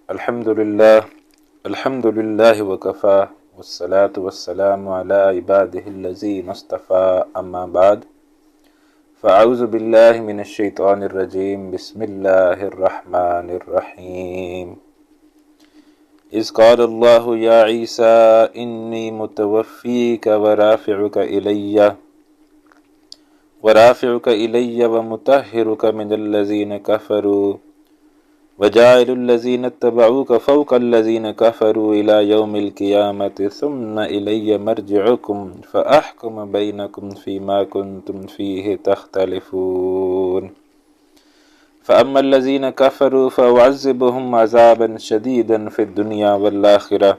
الحمد للہ وکفا والصلاة والسلام علی عبادہ الذین اصطفى اما بعد فاعوذ باللہ من الشیطان الرجیم بسم اللہ الرحمن الرحیم اذ قال اللہ یا عیسیٰ انی متوفیک ورافعک الی ومطہرک من الذین کفروا وجاعل الذین اتبعوک فوق الذین کفروا الی یوم القیامۃ ثم الی مرجعکم فاحکم بینکم فیما کنتم فیہ تختلفون فاما الذین کفروا فاعذبهم عذابا شدیدا فی الدنیا والآخرہ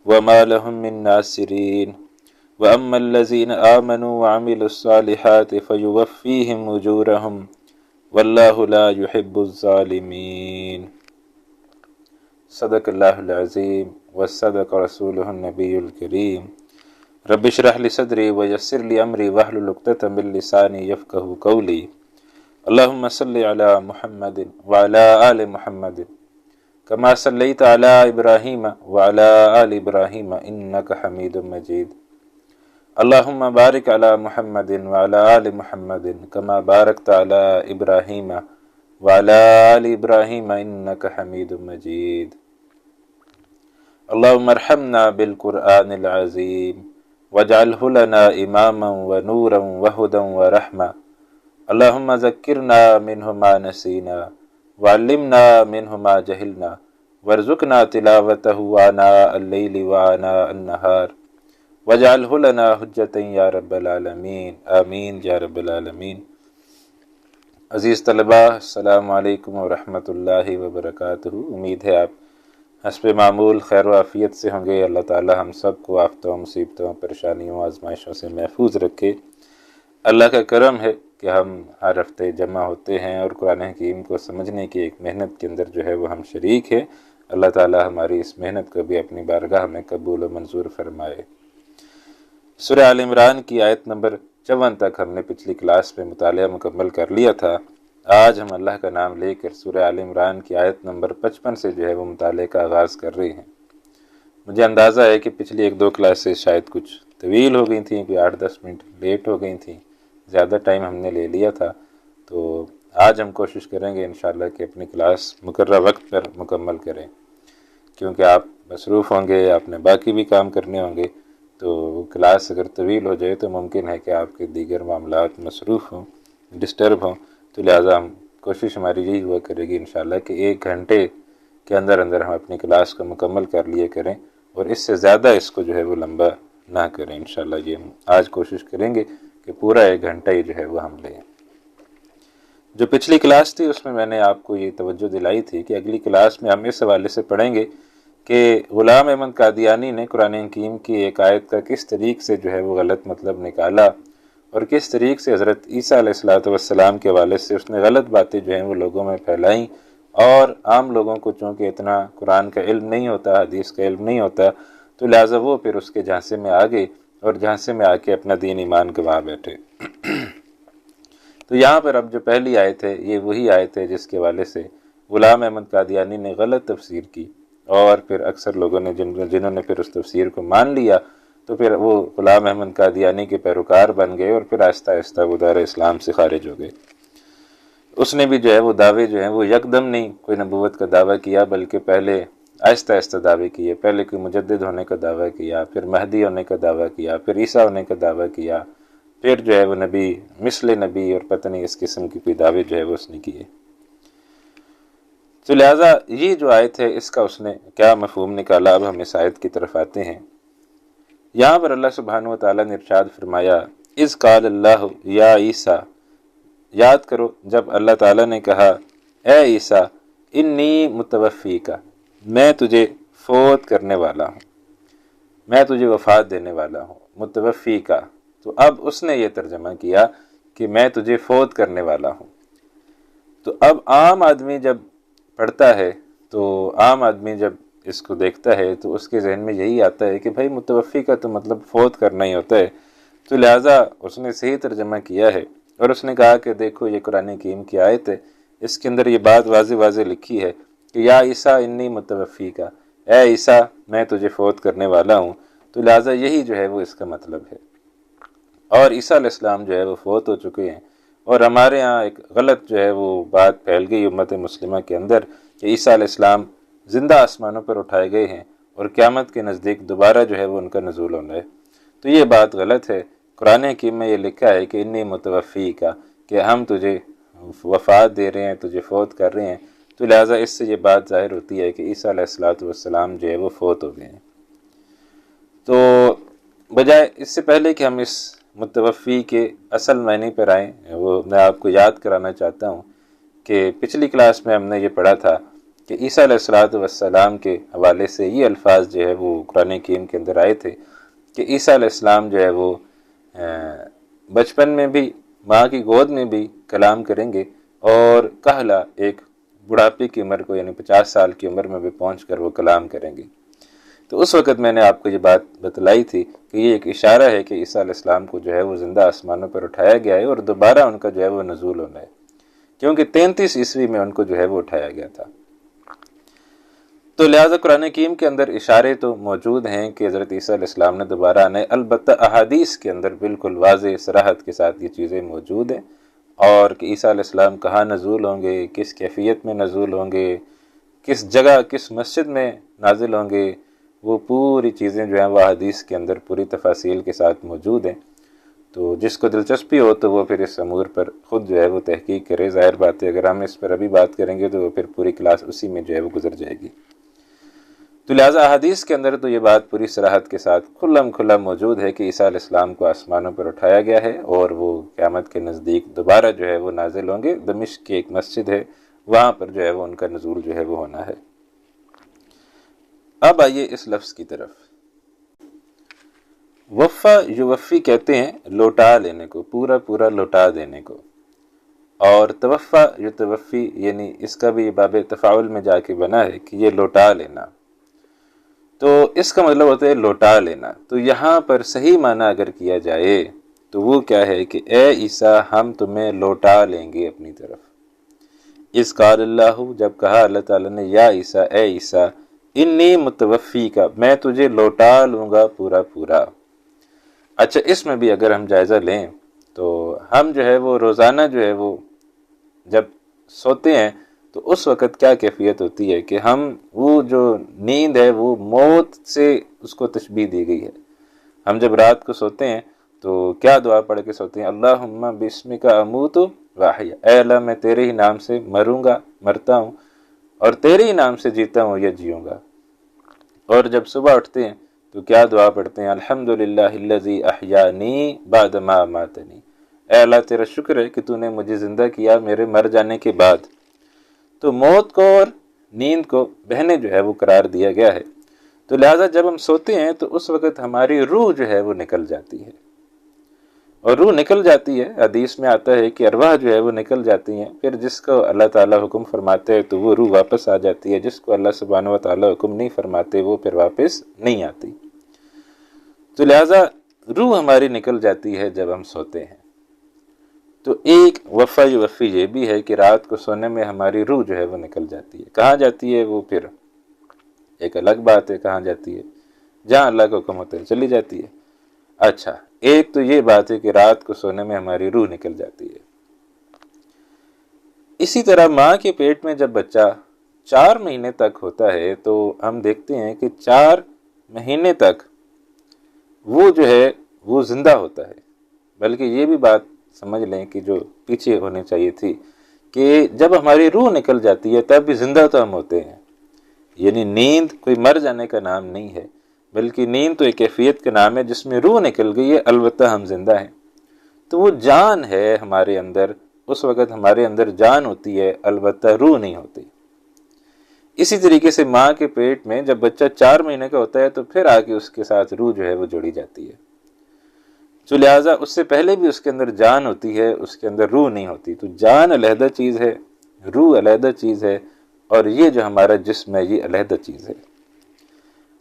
وما لهم من ناصرین واما الذین آمنوا وعملوا الصالحات فیوفیہم اجورہم واللہ لا يحب الظالمین۔ صدق اللہ العظیم وصدق رسولہ النبی الکریم۔ رب اشرح لی صدری ویسر لی امری واحلل عقدۃ من لسانی یفقہوا قولی۔ اللہم صلی علی محمد وعلی آل محمد کما صلیت علی ابراہیم وعلی آل ابراہیم انک حمید مجید۔ اللہم بارک علی محمد وعلی آل محمد کما بارکت علی ابراہیم وعلی آل ابراہیم انک حمید مجید۔ اللہم ارحمنا بالقرآن العظیم واجعلہ لنا اماما ونورا وہدا ورحمہ۔ اللہم ذکرنا منہ ما نسینا وعلمنا منہ ما جہلنا وارزقنا تلاوتہ آناء اللیل وآناء النہار وجعلہ لنا حجتا یا رب العالمین، آمین یا رب العالمین۔ عزیز طلبہ، السلام علیکم ورحمۃ اللہ وبرکاتہ۔ امید ہے آپ حسب معمول خیر و عافیت سے ہوں گے۔ اللہ تعالی ہم سب کو آفتوں، مصیبتوں، پریشانیوں، آزمائشوں سے محفوظ رکھے۔ اللہ کا کرم ہے کہ ہم ہر ہفتے جمع ہوتے ہیں اور قرآن حکیم کو سمجھنے کی ایک محنت کے اندر جو ہے وہ ہم شریک ہیں۔ اللہ تعالی ہماری اس محنت کو بھی اپنی بارگاہ میں قبول و منظور فرمائے۔ سورہ آل عمران کی آیت نمبر 54 تک ہم نے پچھلی کلاس میں مطالعہ مکمل کر لیا تھا۔ آج ہم اللہ کا نام لے کر سورہ آل عمران کی آیت نمبر 55 سے جو ہے وہ مطالعے کا آغاز کر رہے ہیں۔ مجھے اندازہ ہے کہ پچھلی 1-2 کلاسیں شاید کچھ طویل ہو گئی تھیں، کوئی 8-10 منٹ لیٹ ہو گئی تھیں، زیادہ ٹائم ہم نے لے لیا تھا۔ تو آج ہم کوشش کریں گے انشاءاللہ کہ اپنی کلاس مقررہ وقت پر مکمل کریں، کیونکہ آپ مصروف ہوں گے، آپ نے باقی بھی کام کرنے ہوں گے، تو کلاس اگر طویل ہو جائے تو ممکن ہے کہ آپ کے دیگر معاملات مصروف ہوں، ڈسٹرب ہوں، تو لہٰذا کوشش ہماری یہی ہوا کرے گی انشاءاللہ کہ 1 گھنٹے کے اندر ہم اپنی کلاس کو مکمل کر لیے کریں، اور اس سے زیادہ اس کو جو ہے وہ لمبا نہ کریں۔ انشاءاللہ یہ ہم آج کوشش کریں گے کہ پورا 1 گھنٹہ ہی جو ہے وہ ہم لیں۔ جو پچھلی کلاس تھی اس میں میں نے آپ کو یہ توجہ دلائی تھی کہ اگلی کلاس میں ہم اس حوالے سے پڑھیں گے کہ غلام احمد قادیانی نے قرآن حکیم کی ایک آیت کا کس طریق سے جو ہے وہ غلط مطلب نکالا، اور کس طریق سے حضرت عیسیٰ علیہ السلام کے حوالے سے اس نے غلط باتیں جو ہیں وہ لوگوں میں پھیلائیں، اور عام لوگوں کو چونکہ اتنا قرآن کا علم نہیں ہوتا، حدیث کا علم نہیں ہوتا، تو لہٰذا وہ پھر اس کے جھانسے میں آ گئے اور جھانسے میں آ کے اپنا دین ایمان گنوا بیٹھے۔ تو یہاں پر اب جو پہلی آیت ہے یہ وہی آیت ہے جس کے حوالے سے غلام احمد قادیانی نے غلط تفسیر کی، اور پھر اکثر لوگوں نے جنہوں نے پھر اس تفسیر کو مان لیا تو پھر وہ غلام احمد قادیانی کے پیروکار بن گئے، اور پھر آہستہ آہستہ وہ دار اسلام سے خارج ہو گئے۔ اس نے بھی جو ہے وہ دعوے جو ہیں وہ یکدم نہیں کوئی نبوت کا دعویٰ کیا، بلکہ پہلے آہستہ آہستہ دعوے کیے۔ پہلے کوئی مجدد ہونے کا دعویٰ کیا، پھر مہدی ہونے کا دعویٰ کیا، پھر عیسیٰ ہونے کا دعویٰ کیا، پھر جو ہے وہ نبی مثل نبی اور پتہ نہیں اس قسم کی کوئی دعوے جو ہے وہ اس نے کیے۔ تو لہٰذا یہ جو آیت ہے اس کا اس نے کیا مفہوم نکالا، اب ہم اس آیت کی طرف آتے ہیں۔ یہاں پر اللہ سبحانہ و تعالیٰ نے ارشاد فرمایا، اذ قال اللہ یا عیسیٰ، یاد کرو جب اللہ تعالیٰ نے کہا اے عیسیٰ انی متوفیک، میں تجھے فوت کرنے والا ہوں، میں تجھے وفات دینے والا ہوں، متوفیک، تو اب اس نے یہ ترجمہ کیا کہ میں تجھے فوت کرنے والا ہوں۔ تو اب عام آدمی جب پڑھتا ہے، تو عام آدمی جب اس کو دیکھتا ہے تو اس کے ذہن میں یہی آتا ہے کہ بھائی متوفی کا تو مطلب فوت کرنا ہی ہوتا ہے، تو لہٰذا اس نے صحیح ترجمہ کیا ہے، اور اس نے کہا کہ دیکھو یہ قرآن حکیم کی آیت ہے، اس کے اندر یہ بات واضح واضح لکھی ہے کہ یا عیسیٰ انی متوفی کا، اے عیسیٰ میں تجھے فوت کرنے والا ہوں، تو لہٰذا یہی جو ہے وہ اس کا مطلب ہے۔ اور عیسیٰ علیہ السلام جو ہے وہ فوت ہو چکے ہیں، اور ہمارے ہاں ایک غلط جو ہے وہ بات پھیل گئی امت مسلمہ کے اندر کہ عیسیٰ علیہ السلام زندہ آسمانوں پر اٹھائے گئے ہیں اور قیامت کے نزدیک دوبارہ جو ہے وہ ان کا نزول ہونا ہے۔ تو یہ بات غلط ہے۔ قرآن حکیم میں یہ لکھا ہے کہ انی متوفی کا، کہ ہم تجھے وفات دے رہے ہیں، تجھے فوت کر رہے ہیں، تو لہٰذا اس سے یہ بات ظاہر ہوتی ہے کہ عیسیٰ علیہ السلام جو ہے وہ فوت ہو گئے ہیں۔ تو بجائے اس سے پہلے کہ ہم اس متوفی کے اصل معنی پر آئیں، وہ میں آپ کو یاد کرانا چاہتا ہوں کہ پچھلی کلاس میں ہم نے یہ پڑھا تھا کہ عیسیٰ علیہ السلام کے حوالے سے یہ الفاظ جو ہے وہ قرآن حکیم کے اندر آئے تھے کہ عیسیٰ علیہ السلام جو ہے وہ بچپن میں بھی ماں کی گود میں بھی کلام کریں گے، اور کہلا ایک بڑھاپے کی عمر کو یعنی 50 سال کی عمر میں بھی پہنچ کر وہ کلام کریں گے۔ تو اس وقت میں نے آپ کو یہ بات بتلائی تھی کہ یہ ایک اشارہ ہے کہ عیسیٰ علیہ السلام کو جو ہے وہ زندہ آسمانوں پر اٹھایا گیا ہے اور دوبارہ ان کا جو ہے وہ نزول ہونا ہے، کیونکہ 33 عیسوی میں ان کو جو ہے وہ اٹھایا گیا تھا۔ تو لہٰذا قرآن حکیم کے اندر اشارے تو موجود ہیں کہ حضرت عیسیٰ علیہ السلام نے دوبارہ آنا ہے، البتہ احادیث کے اندر بالکل واضح صراحت کے ساتھ یہ چیزیں موجود ہیں، اور کہ عیسیٰ علیہ السلام کہاں نزول ہوں گے، کس کیفیت میں نزول ہوں گے، کس جگہ کس مسجد میں نازل ہوں گے، وہ پوری چیزیں جو ہیں وہ احادیث کے اندر پوری تفاصیل کے ساتھ موجود ہیں۔ تو جس کو دلچسپی ہو تو وہ پھر اس امور پر خود جو ہے وہ تحقیق کرے۔ ظاہر بات ہے اگر ہم اس پر ابھی بات کریں گے تو وہ پھر پوری کلاس اسی میں جو ہے وہ گزر جائے گی۔ تو لہٰذا احادیث کے اندر تو یہ بات پوری صراحت کے ساتھ کھلم کھلا موجود ہے کہ عیسیٰ علیہ السلام کو آسمانوں پر اٹھایا گیا ہے اور وہ قیامت کے نزدیک دوبارہ جو ہے وہ نازل ہوں گے۔ دمشق کی ایک مسجد ہے، وہاں پر جو ہے وہ ان کا نزول جو ہے وہ ہونا ہے۔ اب آئیے اس لفظ کی طرف۔ وفا یوفی کہتے ہیں لوٹا لینے کو، پورا پورا لوٹا دینے کو، اور توفا یتوفی یعنی اس کا بھی باب تفاعل میں جا کے بنا ہے کہ یہ لوٹا لینا، تو اس کا مطلب ہوتا ہے لوٹا لینا۔ تو یہاں پر صحیح معنی اگر کیا جائے تو وہ کیا ہے کہ اے عیسیٰ ہم تمہیں لوٹا لیں گے اپنی طرف۔ اس قال اللہ، جب کہا اللہ تعالیٰ نے یا عیسیٰ اے عیسیٰ انی متوفی کا، میں تجھے لوٹا لوں گا پورا پورا۔ اچھا اس میں بھی اگر ہم جائزہ لیں تو ہم جو ہے وہ روزانہ جو ہے وہ جب سوتے ہیں تو اس وقت کیا کیفیت ہوتی ہے کہ ہم وہ جو نیند ہے وہ موت سے اس کو تشبیہ دی گئی ہے۔ ہم جب رات کو سوتے ہیں تو کیا دعا پڑھ کے سوتے ہیں؟ اللہم باسمک اموت واحیا، اے اللہ میں تیرے ہی نام سے مروں گا، مرتا ہوں، اور تیرے ہی نام سے جیتا ہوں یا جیوں گا۔ اور جب صبح اٹھتے ہیں تو کیا دعا پڑھتے ہیں؟ الحمدللہ الذی احیانی بعد ما اماتنی، اے اللہ تیرا شکر ہے کہ تو نے مجھے زندہ کیا میرے مر جانے کے بعد۔ تو موت کو اور نیند کو بہنیں جو ہے وہ قرار دیا گیا ہے۔ تو لہٰذا جب ہم سوتے ہیں تو اس وقت ہماری روح جو ہے وہ نکل جاتی ہے، اور روح نکل جاتی ہے، حدیث میں آتا ہے کہ ارواح جو ہے وہ نکل جاتی ہیں، پھر جس کو اللہ تعالیٰ حکم فرماتے ہیں تو وہ روح واپس آ جاتی ہے، جس کو اللہ سبحانہ و تعالیٰ حکم نہیں فرماتے وہ پھر واپس نہیں آتی۔ تو لہٰذا روح ہماری نکل جاتی ہے جب ہم سوتے ہیں۔ تو ایک وفا یوفی یہ بھی ہے کہ رات کو سونے میں ہماری روح جو ہے وہ نکل جاتی ہے۔ کہاں جاتی ہے وہ پھر ایک الگ بات ہے، کہاں جاتی ہے؟ جہاں اللہ کا حکم ہوتا ہے چلی جاتی ہے۔ اچھا ایک تو یہ بات ہے کہ رات کو سونے میں ہماری روح نکل جاتی ہے۔ اسی طرح ماں کے پیٹ میں جب بچہ 4 مہینے تک ہوتا ہے تو ہم دیکھتے ہیں کہ 4 مہینے تک وہ جو ہے وہ زندہ ہوتا ہے۔ بلکہ یہ بھی بات سمجھ لیں کہ جو پیچھے ہونی چاہیے تھی کہ جب ہماری روح نکل جاتی ہے تب بھی زندہ تو ہم ہوتے ہیں، یعنی نیند کوئی مر جانے کا نام نہیں ہے، بلکہ نیند تو ایک کیفیت کا نام ہے جس میں روح نکل گئی ہے، البتہ ہم زندہ ہیں۔ تو وہ جان ہے ہمارے اندر، اس وقت ہمارے اندر جان ہوتی ہے، البتہ روح نہیں ہوتی۔ اسی طریقے سے ماں کے پیٹ میں جب بچہ 4 مہینے کا ہوتا ہے تو پھر آ کے اس کے ساتھ روح جو ہے وہ جوڑی جاتی ہے۔ تو لہٰذا اس سے پہلے بھی اس کے اندر جان ہوتی ہے، اس کے اندر روح نہیں ہوتی۔ تو جان علیحدہ چیز ہے، روح علیحدہ چیز ہے، اور یہ جو ہمارا جسم ہے یہ علیحدہ چیز ہے۔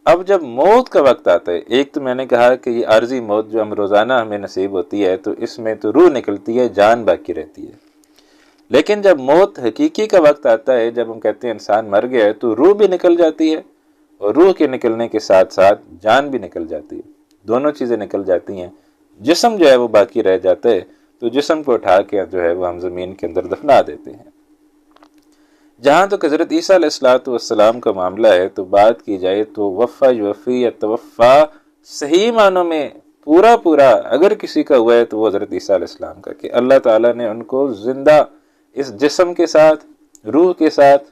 اب جب موت کا وقت آتا ہے، ایک تو میں نے کہا کہ یہ عارضی موت جو ہم روزانہ ہمیں نصیب ہوتی ہے تو اس میں تو روح نکلتی ہے، جان باقی رہتی ہے۔ لیکن جب موت حقیقی کا وقت آتا ہے، جب ہم کہتے ہیں انسان مر گیا ہے، تو روح بھی نکل جاتی ہے، اور روح کے نکلنے کے ساتھ ساتھ جان بھی نکل جاتی ہے، دونوں چیزیں نکل جاتی ہیں۔ جسم جو ہے وہ باقی رہ جاتا ہے، تو جسم کو اٹھا کے جو ہے وہ ہم زمین کے اندر دفنا دیتے ہیں۔ جہاں تک حضرت عیسیٰ علیہ السلام کا معاملہ ہے، تو بات کی جائے تو وفا یوفی یا توفا صحیح معنوں میں پورا اگر کسی کا ہوا ہے تو وہ حضرت عیسیٰ علیہ السلام کا، کہ اللہ تعالیٰ نے ان کو زندہ اس جسم کے ساتھ، روح کے ساتھ،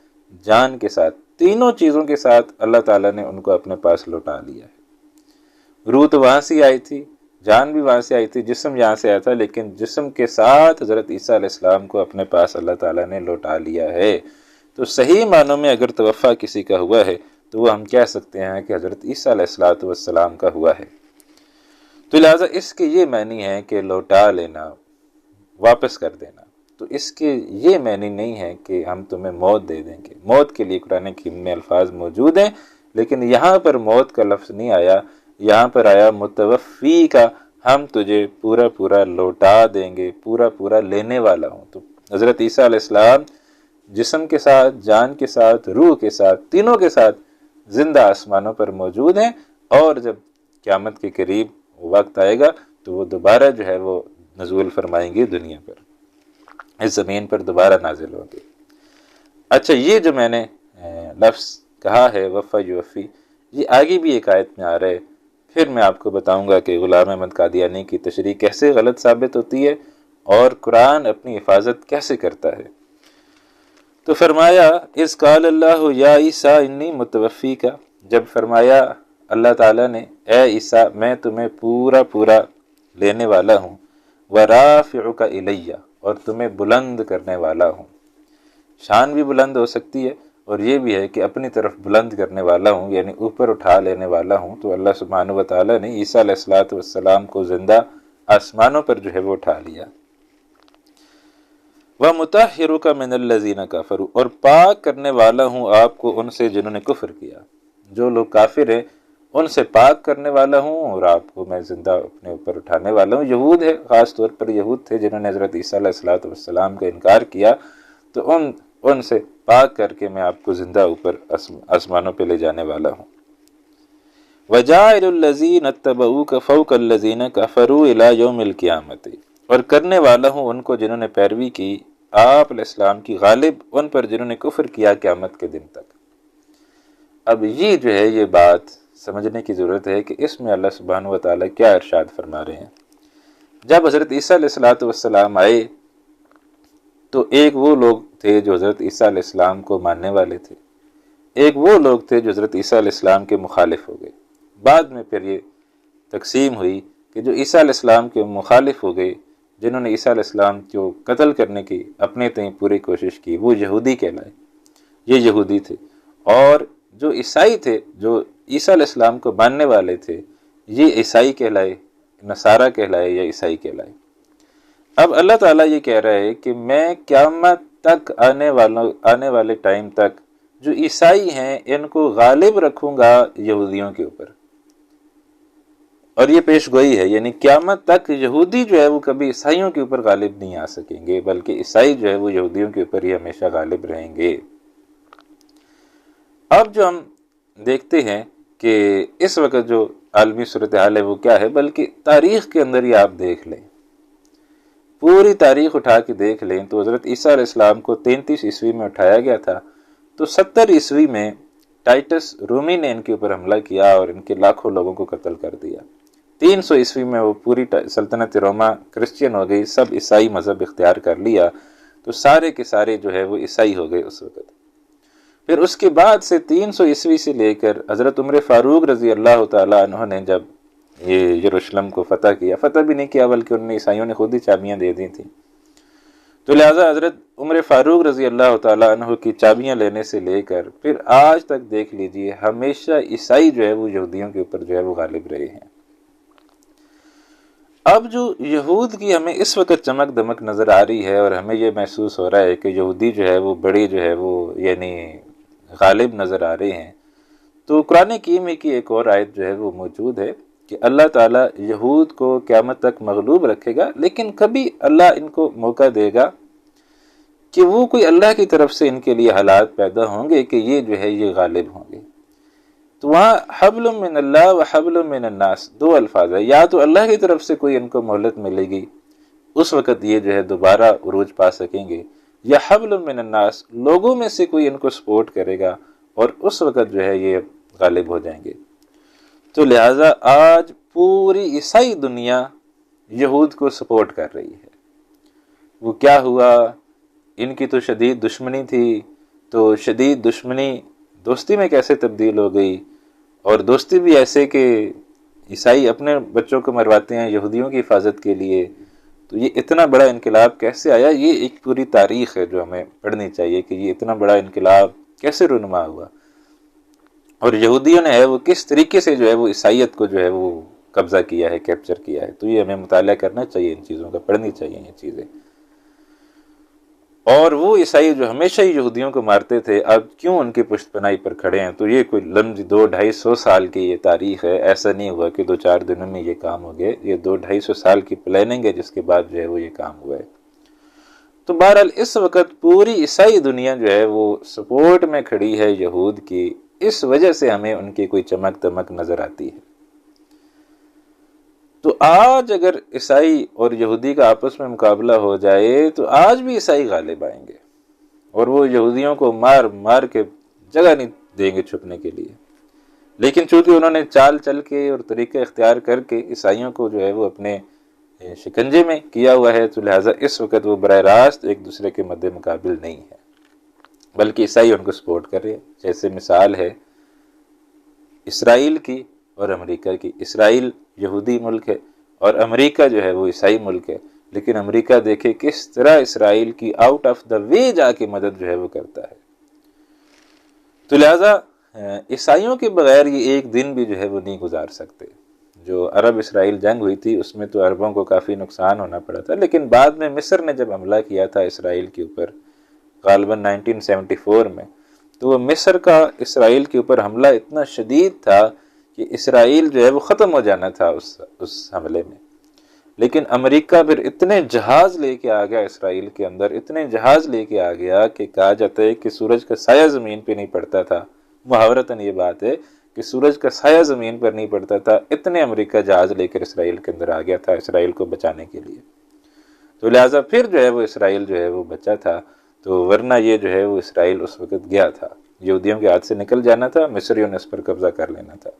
جان کے ساتھ، تینوں چیزوں کے ساتھ اللہ تعالیٰ نے ان کو اپنے پاس لوٹا لیا ہے۔ روح تو وہاں سے آئی تھی، جان بھی وہاں سے آئی تھی، جسم یہاں سے آیا تھا، لیکن جسم کے ساتھ حضرت عیسیٰ علیہ السلام کو اپنے پاس اللہ تعالیٰ نے لوٹا لیا ہے۔ تو صحیح معنوں میں اگر توفع کسی کا ہوا ہے تو وہ ہم کہہ سکتے ہیں کہ حضرت عیسیٰ علیہ السلام کا ہوا ہے۔ تو لہٰذا اس کے یہ معنی ہے کہ لوٹا لینا، واپس کر دینا، تو اس کے یہ معنی نہیں ہے کہ ہم تمہیں موت دے دیں گے۔ موت کے لیے قرآن کریم میں الفاظ موجود ہیں، لیکن یہاں پر موت کا لفظ نہیں آیا، یہاں پر آیا متوفی کا، ہم تجھے پورا لوٹا دیں گے، پورا لینے والا ہوں۔ تو حضرت عیسیٰ علیہ السلام جسم کے ساتھ، جان کے ساتھ، روح کے ساتھ، تینوں کے ساتھ زندہ آسمانوں پر موجود ہیں، اور جب قیامت کے قریب وقت آئے گا تو وہ دوبارہ جو ہے وہ نزول فرمائیں گے دنیا پر، اس زمین پر دوبارہ نازل ہوں گے۔ اچھا، یہ جو میں نے لفظ کہا ہے وفا یوفی، یہ آگے بھی ایک آیت میں آ رہا ہے، پھر میں آپ کو بتاؤں گا کہ غلام احمد قادیانی کی تشریح کیسے غلط ثابت ہوتی ہے اور قرآن اپنی حفاظت کیسے کرتا ہے۔ تو فرمایا اذ قال اللہ یا عیسیٰ انی متوفی کا، جب فرمایا اللہ تعالیٰ نے اے عیسیٰ میں تمہیں پورا لینے والا ہوں، ورافعک الیہ، اور تمہیں بلند کرنے والا ہوں۔ شان بھی بلند ہو سکتی ہے، اور یہ بھی ہے کہ اپنی طرف بلند کرنے والا ہوں، یعنی اوپر اٹھا لینے والا ہوں۔ تو اللہ سبحانہ و تعالیٰ نے عیسیٰ علیہ السلام کو زندہ آسمانوں پر جو ہے وہ اٹھا لیا۔ وَمُطَهِّرُكَ مِنَ الَّذِينَ كَفَرُوا، اور پاک کرنے والا ہوں آپ کو ان سے جنہوں نے کفر کیا، جو لوگ کافر ہیں ان سے پاک کرنے والا ہوں، اور آپ کو میں زندہ اپنے اوپر اٹھانے والا ہوں۔ یہود ہے، خاص طور پر یہود تھے جنہوں نے حضرت عیسیٰ علیہ السلام کا انکار کیا، تو ان سے پاک کر کے میں آپ کو زندہ اوپر آسمانوں پہ لے جانے والا ہوں۔ وَجَاعِلُ الَّذِينَ اتَّبَعُوكَ فَوْقَ الَّذِينَ كَفَرُوا إِلَى يَوْمِ الْقِيَامَةِ، اور کرنے والا ہوں ان کو جنہوں نے پیروی کی آپ علیہ السلام کی، غالب ان پر جنہوں نے کفر کیا قیامت کے دن تک۔ اب یہ جو ہے یہ بات سمجھنے کی ضرورت ہے کہ اس میں اللہ سبحانہ و تعالیٰ کیا ارشاد فرما رہے ہیں۔ جب حضرت عیسیٰ علیہ السلام آئے تو ایک وہ لوگ تھے جو حضرت عیسیٰ علیہ السلام کو ماننے والے تھے، ایک وہ لوگ تھے جو حضرت عیسیٰ علیہ السلام کے مخالف ہو گئے۔ بعد میں پھر یہ تقسیم ہوئی کہ جو عیسیٰ علیہ السلام کے مخالف ہو گئے، جنہوں نے عیسیٰ علیہ السلام کو قتل کرنے کی اپنے تئیں پوری کوشش کی، وہ یہودی کہلائے، یہ یہودی تھے۔ اور جو عیسائی تھے، جو عیسیٰ علیہ السلام کو ماننے والے تھے، یہ عیسائی کہلائے، نصارہ کہلائے یا عیسائی کہلائے۔ اب اللہ تعالیٰ یہ کہہ رہا ہے کہ میں قیامت تک آنے والے ٹائم تک جو عیسائی ہیں ان کو غالب رکھوں گا یہودیوں کے اوپر، اور یہ پیش گوئی ہے، یعنی قیامت تک یہودی جو ہے وہ کبھی عیسائیوں کے اوپر غالب نہیں آ سکیں گے، بلکہ عیسائی جو ہے وہ یہودیوں کے اوپر ہی ہمیشہ غالب رہیں گے۔ اب جو ہم دیکھتے ہیں کہ اس وقت جو عالمی صورتحال ہے وہ کیا ہے، بلکہ تاریخ کے اندر ہی آپ دیکھ لیں، پوری تاریخ اٹھا کے دیکھ لیں تو حضرت عیسیٰ علیہ السلام کو 33 عیسوی میں اٹھایا گیا تھا، تو 70 عیسوی میں ٹائٹس رومی نے ان کے اوپر حملہ کیا اور ان کے لاکھوں لوگوں کو قتل کر دیا۔ 300 عیسوی میں وہ پوری سلطنت روما کرسچین ہو گئی، سب عیسائی مذہب اختیار کر لیا، تو سارے کے سارے جو ہے وہ عیسائی ہو گئے اس وقت۔ پھر اس کے بعد سے 300 عیسوی سے لے کر حضرت عمر فاروق رضی اللہ تعالیٰ عنہ نے جب یہ یروشلم کو فتح کیا، فتح بھی نہیں کیا بلکہ انہوں نے عیسائیوں نے خود ہی چابیاں دے دی تھیں، تو لہٰذا حضرت عمر فاروق رضی اللہ تعالیٰ عنہ کی چابیاں لینے سے لے کر پھر آج تک دیکھ لیجئے، ہمیشہ عیسائی جو ہے وہ یہودیوں کے اوپر جو ہے وہ غالب رہے ہیں۔ اب جو یہود کی ہمیں اس وقت چمک دمک نظر آ رہی ہے اور ہمیں یہ محسوس ہو رہا ہے کہ یہودی جو ہے وہ بڑی جو ہے وہ یعنی غالب نظر آ رہے ہیں، تو قرآن کریم کی ایک اور آیت جو ہے وہ موجود ہے کہ اللہ تعالیٰ یہود کو قیامت تک مغلوب رکھے گا، لیکن کبھی اللہ ان کو موقع دے گا کہ وہ کوئی اللہ کی طرف سے ان کے لیے حالات پیدا ہوں گے کہ یہ جو ہے یہ غالب ہوں گے۔ تو وہاں حبل من اللہ و حبل من الناس دو الفاظ ہے، یا تو اللہ کی طرف سے کوئی ان کو مہلت ملے گی، اس وقت یہ جو ہے دوبارہ عروج پا سکیں گے، یا حبل من الناس لوگوں میں سے کوئی ان کو سپورٹ کرے گا اور اس وقت جو ہے یہ غالب ہو جائیں گے۔ تو لہٰذا آج پوری عیسائی دنیا یہود کو سپورٹ کر رہی ہے۔ وہ کیا ہوا، ان کی تو شدید دشمنی تھی، تو شدید دشمنی دوستی میں کیسے تبدیل ہو گئی، اور دوستی بھی ایسے کہ عیسائی اپنے بچوں کو مرواتے ہیں یہودیوں کی حفاظت کے لیے۔ تو یہ اتنا بڑا انقلاب کیسے آیا، یہ ایک پوری تاریخ ہے جو ہمیں پڑھنی چاہیے کہ یہ اتنا بڑا انقلاب کیسے رونما ہوا، اور یہودیوں نے ہے وہ کس طریقے سے جو ہے وہ عیسائیت کو جو ہے وہ قبضہ کیا ہے، کیپچر کیا ہے۔ تو یہ ہمیں مطالعہ کرنا چاہیے، ان چیزوں کا پڑھنی چاہیے یہ چیزیں۔ اور وہ عیسائی جو ہمیشہ ہی یہودیوں کو مارتے تھے، اب کیوں ان کی پشت پناہی پر کھڑے ہیں؟ تو یہ کوئی لمبی 200-250 سال کی یہ تاریخ ہے، ایسا نہیں ہوا کہ 2-4 دنوں میں یہ کام ہو گئے، یہ 200-250 سال کی پلاننگ ہے جس کے بعد جو ہے وہ یہ کام ہوا ہے۔ تو بہرحال اس وقت پوری عیسائی دنیا جو ہے وہ سپورٹ میں کھڑی ہے یہود کی، اس وجہ سے ہمیں ان کی کوئی چمک دمک نظر آتی ہے۔ تو آج اگر عیسائی اور یہودی کا آپس میں مقابلہ ہو جائے تو آج بھی عیسائی غالب آئیں گے، اور وہ یہودیوں کو مار مار کے جگہ نہیں دیں گے چھپنے کے لیے۔ لیکن چونکہ انہوں نے چال چل کے اور طریقہ اختیار کر کے عیسائیوں کو جو ہے وہ اپنے شکنجے میں کیا ہوا ہے، تو لہٰذا اس وقت وہ براہ راست ایک دوسرے کے مد مقابل نہیں ہے، بلکہ عیسائی ان کو سپورٹ کر رہے ہیں۔ جیسے مثال ہے اسرائیل کی اور امریکہ کی۔ اسرائیل یہودی ملک ہے اور امریکہ جو ہے وہ عیسائی ملک ہے، لیکن امریکہ دیکھے کس طرح اسرائیل کی آؤٹ آف دا وے جا کے مدد جو ہے وہ کرتا ہے۔ تو لہٰذا عیسائیوں کے بغیر یہ ایک دن بھی جو ہے وہ نہیں گزار سکتے۔ جو عرب اسرائیل جنگ ہوئی تھی اس میں تو عربوں کو کافی نقصان ہونا پڑا تھا، لیکن بعد میں مصر نے جب حملہ کیا تھا اسرائیل کے اوپر غالباً 1974 میں، تو وہ مصر کا اسرائیل کے اوپر حملہ اتنا شدید تھا کہ اسرائیل جو ہے وہ ختم ہو جانا تھا اس حملے میں۔ لیکن امریکہ پھر اتنے جہاز لے کے آ گیا اسرائیل کے اندر، اتنے جہاز لے کے آ گیا کہ کہا جاتا ہے کہ سورج کا سایہ زمین پہ نہیں پڑتا تھا، محاورتاً یہ بات ہے کہ سورج کا سایہ زمین پر نہیں پڑتا تھا، اتنے امریکہ جہاز لے کر اسرائیل کے اندر آ گیا تھا اسرائیل کو بچانے کے لیے۔ تو لہٰذا پھر جو ہے وہ اسرائیل جو ہے وہ بچا تھا، تو ورنہ یہ جو ہے وہ اسرائیل اس وقت گیا تھا، یہودیوں کے ہاتھ سے نکل جانا تھا، مصریوں نے اس پر قبضہ کر لینا تھا۔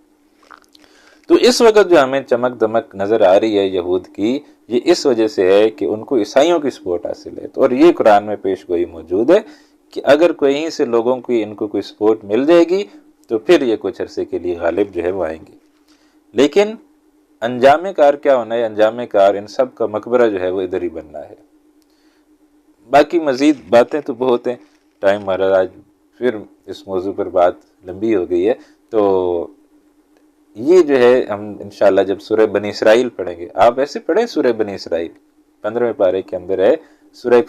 تو اس وقت جو ہمیں چمک دمک نظر آ رہی ہے یہود کی، یہ اس وجہ سے ہے کہ ان کو عیسائیوں کی سپورٹ حاصل ہے۔ اور یہ قرآن میں پیش گوئی موجود ہے کہ اگر کہیں سے لوگوں کی ان کو کوئی سپورٹ مل جائے گی تو پھر یہ کچھ عرصے کے لیے غالب جو ہے وہ آئیں گے۔ لیکن انجام کار کیا ہونا ہے؟ انجام کار ان سب کا مقبرہ جو ہے وہ ادھر ہی بننا ہے۔ باقی مزید باتیں تو بہت ہیں، ٹائم ہمارا آج پھر اس موضوع پر بات لمبی ہو گئی ہے، تو یہ جو ہے ہم انشاءاللہ جب سورہ بنی اسرائیل پڑھیں گے، آپ ایسے پڑھیں سورہ بنی اسرائیل 15ویں پارے کے اندر ہے سورہ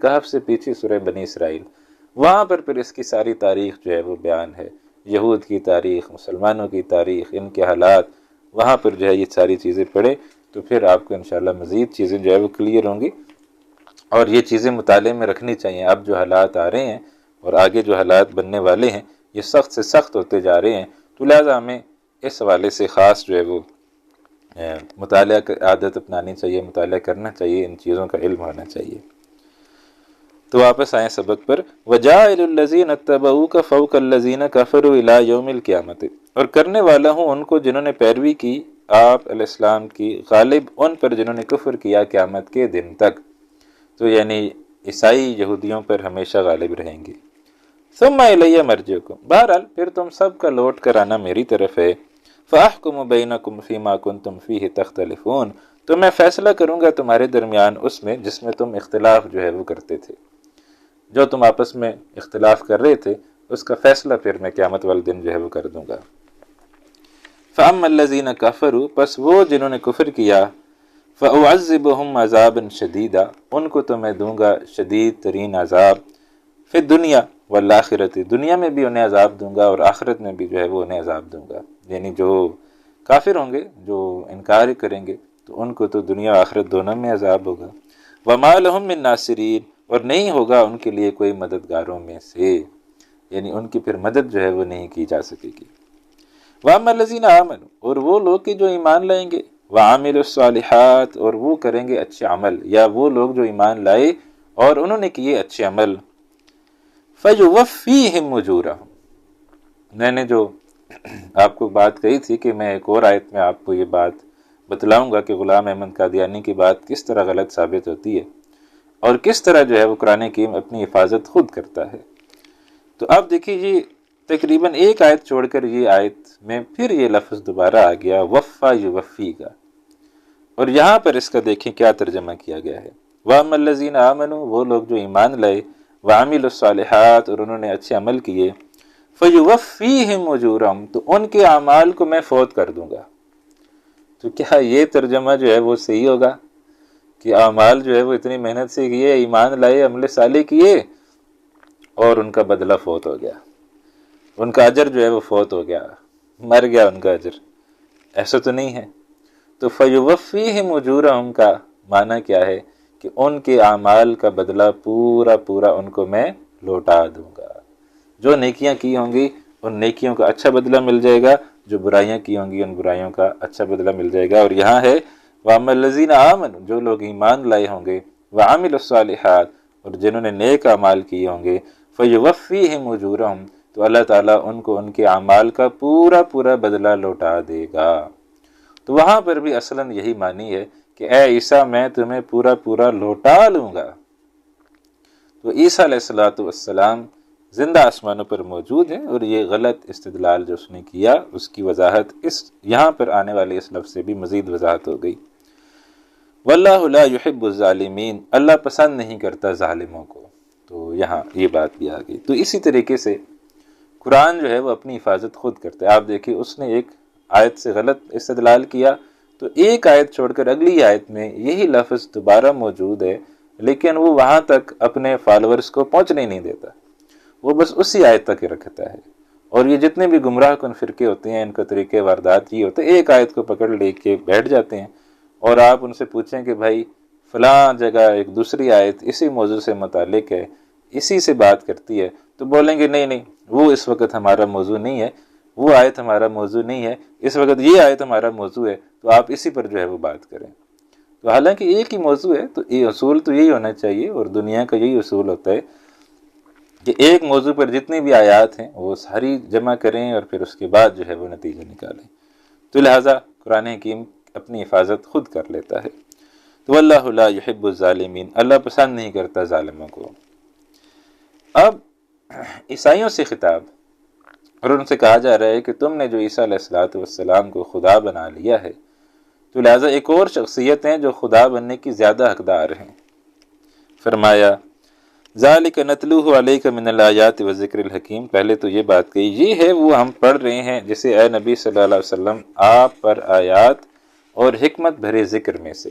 کہف سے پیچھے سورہ بنی اسرائیل، وہاں پر پھر اس کی ساری تاریخ جو ہے وہ بیان ہے، یہود کی تاریخ، مسلمانوں کی تاریخ، ان کے حالات، وہاں پر جو ہے یہ ساری چیزیں پڑھیں تو پھر آپ کو انشاءاللہ مزید چیزیں جو ہے وہ کلیئر ہوں گی، اور یہ چیزیں مطالعے میں رکھنی چاہیے۔ اب جو حالات آ رہے ہیں اور آگے جو حالات بننے والے ہیں یہ سخت سے سخت ہوتے جا رہے ہیں، تو لہٰذا ہمیں اس حوالے سے خاص جو ہے وہ مطالعہ کی عادت اپنانی چاہیے، مطالعہ کرنا چاہیے، ان چیزوں کا علم ہونا چاہیے۔ تو واپس آئیں سبق پر، وَجَاعِلُ الَّذِينَ اتَّبَعُوكَ فَوْقَ الَّذِينَ كَفَرُوا إِلَىٰ يَوْمِ الْقِيَامَةِ، اور کرنے والا ہوں ان کو جنہوں نے پیروی کی آپ علیہ السلام کی، غالب ان پر جنہوں نے کفر کیا قیامت کے دن تک، تو یعنی عیسائی یہودیوں پر ہمیشہ غالب رہیں گے۔ ثم الیہ مرجعکم، بہرحال پھر تم سب کا لوٹ کر آنا میری طرف ہے، فاحکم بینکم فیما کنتم فیہ تختلفون، تو میں فیصلہ کروں گا تمہارے درمیان اس میں جس میں تم اختلاف جو ہے وہ کرتے تھے، جو تم آپس میں اختلاف کر رہے تھے اس کا فیصلہ پھر میں قیامت والے دن جو ہے وہ کر دوں گا۔ فاما الذین کفروا، پس وہ جنہوں نے کفر کیا، فاعذبہم عذابا شدیدا، ان کو تو میں دوں گا شدید ترین عذاب، فی الدنیا والآخرت، دنیا میں بھی انہیں عذاب دوں گا اور آخرت میں بھی جو ہے وہ انہیں عذاب دوں گا، یعنی جو کافر ہوں گے، جو انکار کریں گے، تو ان کو تو دنیا و آخرت دونوں میں عذاب ہوگا۔ وما لہم من ناصرین، اور نہیں ہوگا ان کے لیے کوئی مددگاروں میں سے، یعنی ان کی پھر مدد جو ہے وہ نہیں کی جا سکے گی۔ وَأَمَّا الَّذِينَ آمَنُوا، اور وہ لوگ کہ جو ایمان لائیں گے، وَعَمِلُوا الصَّالِحَاتِ، اور وہ کریں گے اچھے عمل، یا وہ لوگ جو ایمان لائے اور انہوں نے کیے اچھے عمل، فَيُوَفِّيهِمْ أُجُورَهُمْ، میں نے جو آپ کو بات کہی تھی کہ میں ایک اور آیت میں آپ کو یہ بات بتلاؤں گا کہ غلام احمد قادیانی کی بات کس طرح غلط ثابت ہوتی ہے اور کس طرح جو ہے وہ قرآن حکیم اپنی حفاظت خود کرتا ہے۔ تو اب دیکھیے یہ تقریباً ایک آیت چھوڑ کر یہ آیت میں پھر یہ لفظ دوبارہ آ گیا، وفا یوفی کا، اور یہاں پر اس کا دیکھیں کیا ترجمہ کیا گیا ہے۔ وَأَمَّا الَّذِينَ آمَنُوا، وہ لوگ جو ایمان لائے، وَعَمِلُوا الصَّالِحَاتِ، اور انہوں نے اچھے عمل کیے، فَيُوَفِّيهِمْ أُجُورَهُمْ، تو ان کے اعمال کو میں فوت کر دوں گا۔ تو کیا یہ ترجمہ جو ہے وہ صحیح ہوگا کہ اعمال جو ہے وہ اتنی محنت سے کیے، ایمان لائے، عمل صالح کیے، اور ان کا بدلہ فوت ہو گیا، ان کا اجر جو ہے وہ فوت ہو گیا، مر گیا ان کا اجر؟ ایسا تو نہیں ہے۔ تو فَيُوَفِّيهِمْ أُجُورَهُمْ کا معنی کیا ہے کہ ان کے اعمال کا بدلہ پورا پورا ان کو میں لوٹا دوں گا۔ جو نیکیاں کی ہوں گی ان نیکیوں کا اچھا بدلہ مل جائے گا، جو برائیاں کی ہوں گی ان برائیوں کا اچھا بدلہ مل جائے گا۔ اور یہاں ہے وَأَمَّا الَّذِينَ آمَنُوا، جو لوگ ایمان لائے ہوں گے، وَعَمِلُوا الصَّالِحَاتِ، اور جنہوں نے نیک اعمال کیے ہوں گے، فَيُوَفِّيهِمْ أُجُورَهُمْ، تو اللہ تعالیٰ ان کو ان کے اعمال کا پورا پورا بدلہ لوٹا دے گا۔ تو وہاں پر بھی اصلاً یہی معنی ہے کہ اے عیسیٰ میں تمہیں پورا پورا لوٹا لوں گا۔ تو عیسیٰ علیہ السلام زندہ آسمانوں پر موجود ہیں، اور یہ غلط استدلال جو اس نے کیا اس کی وضاحت اس یہاں پر آنے والے اس لفظ سے بھی مزید وضاحت ہو گئی۔ وَاللَّهُ لَا يُحِبُّ الظَّالِمِينَ، اللہ پسند نہیں کرتا ظالموں کو۔ تو یہاں یہ بات بھی آ گئی۔ تو اسی طریقے سے قرآن جو ہے وہ اپنی حفاظت خود کرتا ہے۔ آپ دیکھیے اس نے ایک آیت سے غلط استدلال کیا، تو ایک آیت چھوڑ کر اگلی آیت میں یہی لفظ دوبارہ موجود ہے، لیکن وہ وہاں تک اپنے فالورز کو پہنچنے نہیں دیتا، وہ بس اسی آیت تک ہی رکھتا ہے۔ اور یہ جتنے بھی گمراہ کن فرقے ہوتے ہیں ان کا طریقے واردات یہ ہوتے ہیں، ایک آیت کو پکڑ لے کے بیٹھ جاتے ہیں، اور آپ ان سے پوچھیں کہ بھائی فلاں جگہ ایک دوسری آیت اسی موضوع سے متعلق ہے، اسی سے بات کرتی ہے، تو بولیں گے نہیں نہیں وہ اس وقت ہمارا موضوع نہیں ہے، وہ آیت ہمارا موضوع نہیں ہے، اس وقت یہ آیت ہمارا موضوع ہے، تو آپ اسی پر جو ہے وہ بات کریں۔ تو حالانکہ ایک ہی موضوع ہے، تو یہ اصول تو یہی ہونا چاہیے، اور دنیا کا یہی اصول ہوتا ہے کہ ایک موضوع پر جتنی بھی آیات ہیں وہ ساری جمع کریں اور پھر اس کے بعد جو ہے وہ نتیجہ نکالیں۔ تو لہٰذا قرآن حکیم اپنی حفاظت خود کر لیتا ہے۔ تو وَاللَّهُ لَا يُحِبُّ الظَّالِمِينَ، اللہ پسند نہیں کرتا ظالموں کو۔ اب عیسائیوں سے خطاب، اور ان سے کہا جا رہا ہے کہ تم نے جو عیسیٰ علیہ السلام کو خدا بنا لیا ہے، تو لہٰذا ایک اور شخصیت ہیں جو خدا بننے کی زیادہ حقدار ہیں۔ فرمایا ذَلِكَ نَتْلُوهُ عَلَيْكَ مِنَ الْآيَاتِ وَالذِّكْرِ الْحَكِيمِ، پہلے تو یہ بات کہی، یہ ہے وہ ہم پڑھ رہے ہیں جسے اے نبی صلی اللہ علیہ وسلم آپ پر آیات اور حکمت بھرے ذکر میں سے،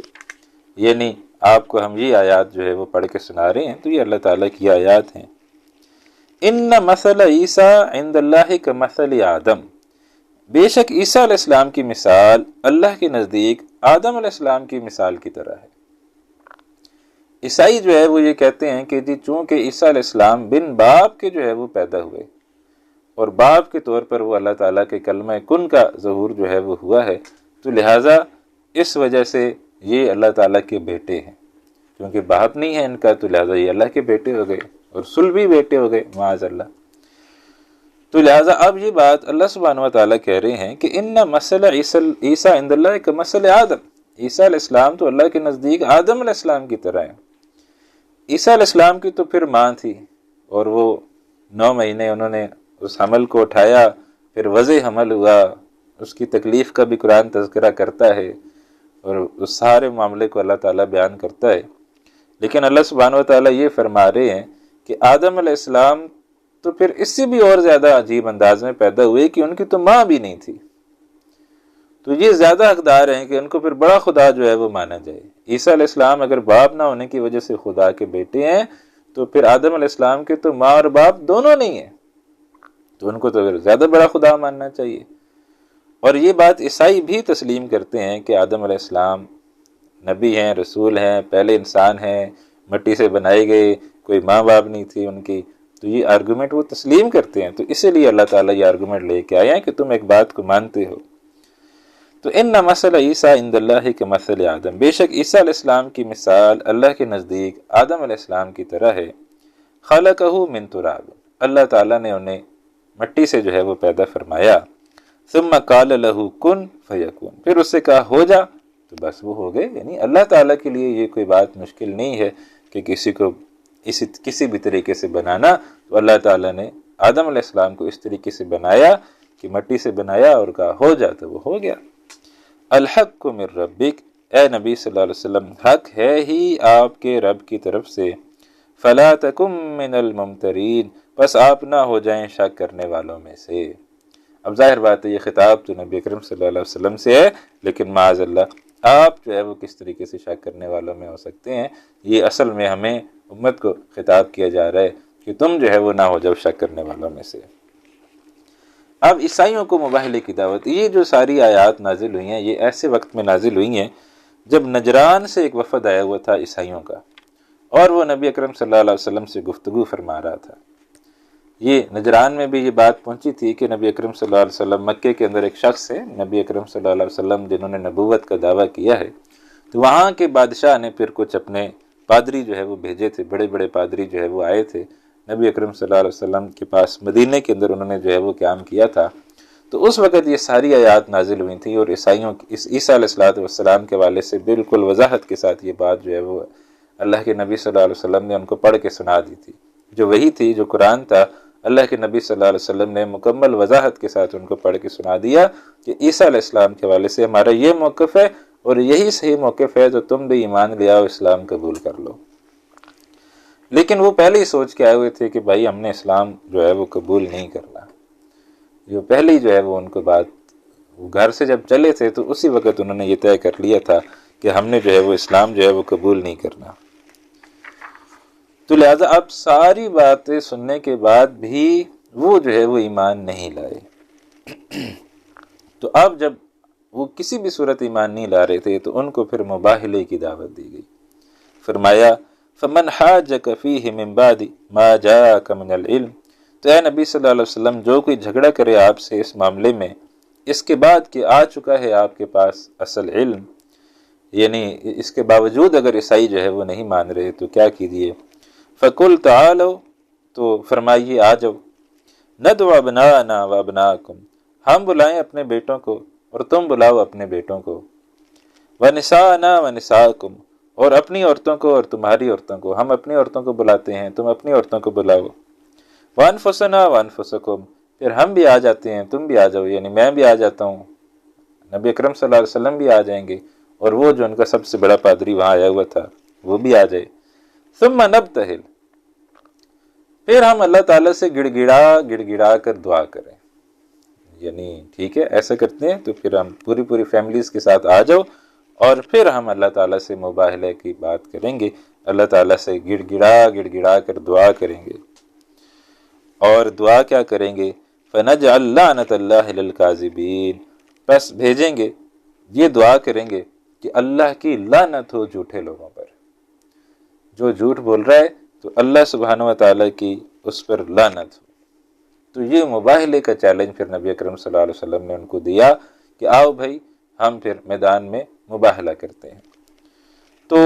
یعنی آپ کو ہم یہ آیات جو ہے وہ پڑھ کے سنا رہے ہیں، تو یہ اللہ تعالیٰ کی آیات ہیں۔ ان مثل عیسیٰ عند اللہ کمثل آدم، بے شک عیسیٰ علیہ السلام کی مثال اللہ کے نزدیک آدم علیہ السلام کی مثال کی طرح ہے۔ عیسائی جو ہے وہ یہ کہتے ہیں کہ جی چونکہ عیسیٰ علیہ السلام بن باپ کے جو ہے وہ پیدا ہوئے، اور باپ کے طور پر وہ اللہ تعالیٰ کے کلمہ کن کا ظہور جو ہے وہ ہوا ہے، تو لہٰذا اس وجہ سے یہ اللہ تعالیٰ کے بیٹے ہیں، کیونکہ باپ نہیں ہے ان کا، تو لہٰذا یہ اللہ کے بیٹے ہو گئے، اور صلبی بیٹے ہو گئے معاذ اللہ۔ تو لہٰذا اب یہ بات اللہ سبحانہ و تعالیٰ کہہ رہے ہیں کہ ان مثل عیسیٰ عند اللہ کمثل آدم، عیسیٰ علیہ السلام تو اللہ کے نزدیک آدم علیہ السلام کی طرح ہیں۔ عیسیٰ علیہ السلام کی تو پھر ماں تھی، اور وہ 9 مہینے انہوں نے اس حمل کو اٹھایا، پھر وضع حمل ہوا، اس کی تکلیف کا بھی قرآن تذکرہ کرتا ہے، اور اس سارے معاملے کو اللہ تعالیٰ بیان کرتا ہے۔ لیکن اللہ سبحانہ و تعالیٰ یہ فرما رہے ہیں کہ آدم علیہ السلام تو پھر اس سے بھی اور زیادہ عجیب انداز میں پیدا ہوئے کہ ان کی تو ماں بھی نہیں تھی، تو یہ زیادہ حقدار ہیں کہ ان کو پھر بڑا خدا جو ہے وہ مانا جائے۔ عیسیٰ علیہ السلام اگر باپ نہ ہونے کی وجہ سے خدا کے بیٹے ہیں، تو پھر آدم علیہ السلام کے تو ماں اور باپ دونوں نہیں ہیں، تو ان کو تو پھر زیادہ بڑا خدا ماننا چاہیے۔ اور یہ بات عیسائی بھی تسلیم کرتے ہیں کہ آدم علیہ السلام نبی ہیں، رسول ہیں، پہلے انسان ہیں، مٹی سے بنائے گئے، کوئی ماں باپ نہیں تھی ان کی، تو یہ آرگومنٹ وہ تسلیم کرتے ہیں۔ تو اسی لیے اللہ تعالیٰ یہ آرگومنٹ لے کے آیا ہے کہ تم ایک بات کو مانتے ہو۔ تو ان مثل عیسیٰ عند اللہ کے مثل آدم، بے شک عیسیٰ علیہ السلام کی مثال اللہ کے نزدیک آدم علیہ السلام کی طرح ہے۔ خلقہ من تراب، اللہ تعالیٰ نے انہیں مٹی سے جو ہے وہ پیدا فرمایا۔ ثم قال له کن فیکون، پھر اس سے کہا ہو جا، تو بس وہ ہو گئے۔ یعنی اللہ تعالیٰ کے لیے یہ کوئی بات مشکل نہیں ہے کہ کسی کو کسی بھی طریقے سے بنانا۔ تو اللہ تعالیٰ نے آدم علیہ السلام کو اس طریقے سے بنایا کہ مٹی سے بنایا اور کہا ہو جا، تو وہ ہو گیا۔ الحق من ربک، اے نبی صلی اللہ علیہ وسلم حق ہے ہی آپ کے رب کی طرف سے۔ فلا تکم من الممترین، بس آپ نہ ہو جائیں شک کرنے والوں میں سے۔ اب ظاہر بات ہے یہ خطاب تو نبی اکرم صلی اللہ علیہ وسلم سے ہے، لیکن معاذ اللہ آپ جو ہے وہ کس طریقے سے شک کرنے والوں میں ہو سکتے ہیں؟ یہ اصل میں ہمیں امت کو خطاب کیا جا رہا ہے کہ تم جو ہے وہ نہ ہو جاؤ شک کرنے والوں میں سے۔ اب عیسائیوں کو مباہلے کی دعوت، یہ جو ساری آیات نازل ہوئی ہیں یہ ایسے وقت میں نازل ہوئی ہیں جب نجران سے ایک وفد آیا ہوا تھا عیسائیوں کا، اور وہ نبی اکرم صلی اللہ علیہ وسلم سے گفتگو فرما رہا تھا۔ یہ نجران میں بھی یہ بات پہنچی تھی کہ نبی اکرم صلی اللہ علیہ وسلم، مکے کے اندر ایک شخص ہے نبی اکرم صلی اللہ علیہ وسلم جنہوں نے نبوت کا دعویٰ کیا ہے، تو وہاں کے بادشاہ نے پھر کچھ اپنے پادری جو ہے وہ بھیجے تھے، بڑے بڑے پادری جو ہے وہ آئے تھے نبی اکرم صلی اللہ علیہ وسلم کے پاس، مدینے کے اندر انہوں نے جو ہے وہ قیام کیا تھا۔ تو اس وقت یہ ساری آیات نازل ہوئی تھیں، اور عیسائیوں اس عیسیٰ علیہ السلام کے حوالے سے بالکل وضاحت کے ساتھ یہ بات جو ہے وہ اللہ کے نبی صلی اللہ علیہ وسلم نے ان کو پڑھ کے سنا دی تھی۔ جو وہی تھی، جو قرآن تھا، اللہ کے نبی صلی اللہ علیہ وسلم نے مکمل وضاحت کے ساتھ ان کو پڑھ کے سنا دیا کہ عیسیٰ علیہ السلام کے حوالے سے ہمارا یہ موقف ہے، اور یہی صحیح موقف ہے، تو تم بھی ایمان لے آؤ، اسلام قبول کر لو۔ لیکن وہ پہلے ہی سوچ کے آئے ہوئے تھے کہ بھائی ہم نے اسلام جو ہے وہ قبول نہیں کرنا۔ جو پہلے ہی جو ہے وہ ان کو بات، وہ گھر سے جب چلے تھے تو اسی وقت انہوں نے یہ طے کر لیا تھا کہ ہم نے جو ہے وہ اسلام جو ہے وہ قبول نہیں کرنا۔ تو لہٰذا اب ساری باتیں سننے کے بعد بھی وہ جو ہے وہ ایمان نہیں لائے۔ تو اب جب وہ کسی بھی صورت ایمان نہیں لا رہے تھے تو ان کو پھر مباہلے کی دعوت دی گئی۔ فرمایا فمن حاجک فیہ من بعد ما جاءک من العلم، تو اے نبی صلی اللہ علیہ وسلم جو کوئی جھگڑا کرے آپ سے اس معاملے میں، اس کے بعد کہ آ چکا ہے آپ کے پاس اصل علم، یعنی اس کے باوجود اگر عیسائی جو ہے وہ نہیں مان رہے تو کیا کیجیے؟ فَقُلْ تَعَالَوْا، تو فرمائیے آ جاؤ، نَدْعُ أَبْنَاءَنَا وَأَبْنَاءَكُمْ، ہم بلائیں اپنے بیٹوں کو اور تم بلاؤ اپنے بیٹوں کو، وَنِسَاءَنَا وَنِسَاءَكُمْ، اور اپنی عورتوں کو اور تمہاری عورتوں کو، ہم اپنی عورتوں کو بلاتے ہیں، تم اپنی عورتوں کو بلاؤ، وَأَنفُسَنَا وَأَنفُسَكُمْ، پھر ہم بھی آ جاتے ہیں، تم بھی آ جاؤ، یعنی میں بھی آ جاتا ہوں، نبی اکرم صلی اللہ علیہ وسلم بھی آ جائیں گے، اور وہ جو ان کا سب سے بڑا پادری وہاں آیا ہوا تھا وہ بھی آ جائے۔ ثم نبتہل، پھر ہم اللہ تعالیٰ سے گڑ گڑا کر دعا کریں، یعنی ٹھیک ہے ایسا کرتے ہیں، تو پھر ہم پوری فیملیز کے ساتھ آ جاؤ، اور پھر ہم اللہ تعالیٰ سے مباہلے کی بات کریں گے، اللہ تعالیٰ سے گڑ گڑا کر دعا کریں گے۔ اور دعا کیا کریں گے؟ فَنَجْعَلْ لَعْنَةَ اللَّهِ لِلْكَاذِبِينَ، بس بھیجیں گے، یہ دعا کریں گے کہ اللہ کی لعنت ہو جھوٹے لوگوں پر، جو جھوٹ بول رہا ہے تو اللہ سبحانہ و تعالیٰ کی اس پر لعنت ہو۔ تو یہ مباہلے کا چیلنج پھر نبی اکرم صلی اللہ علیہ وسلم نے ان کو دیا کہ آؤ بھائی ہم پھر میدان میں مباہلہ کرتے ہیں۔ تو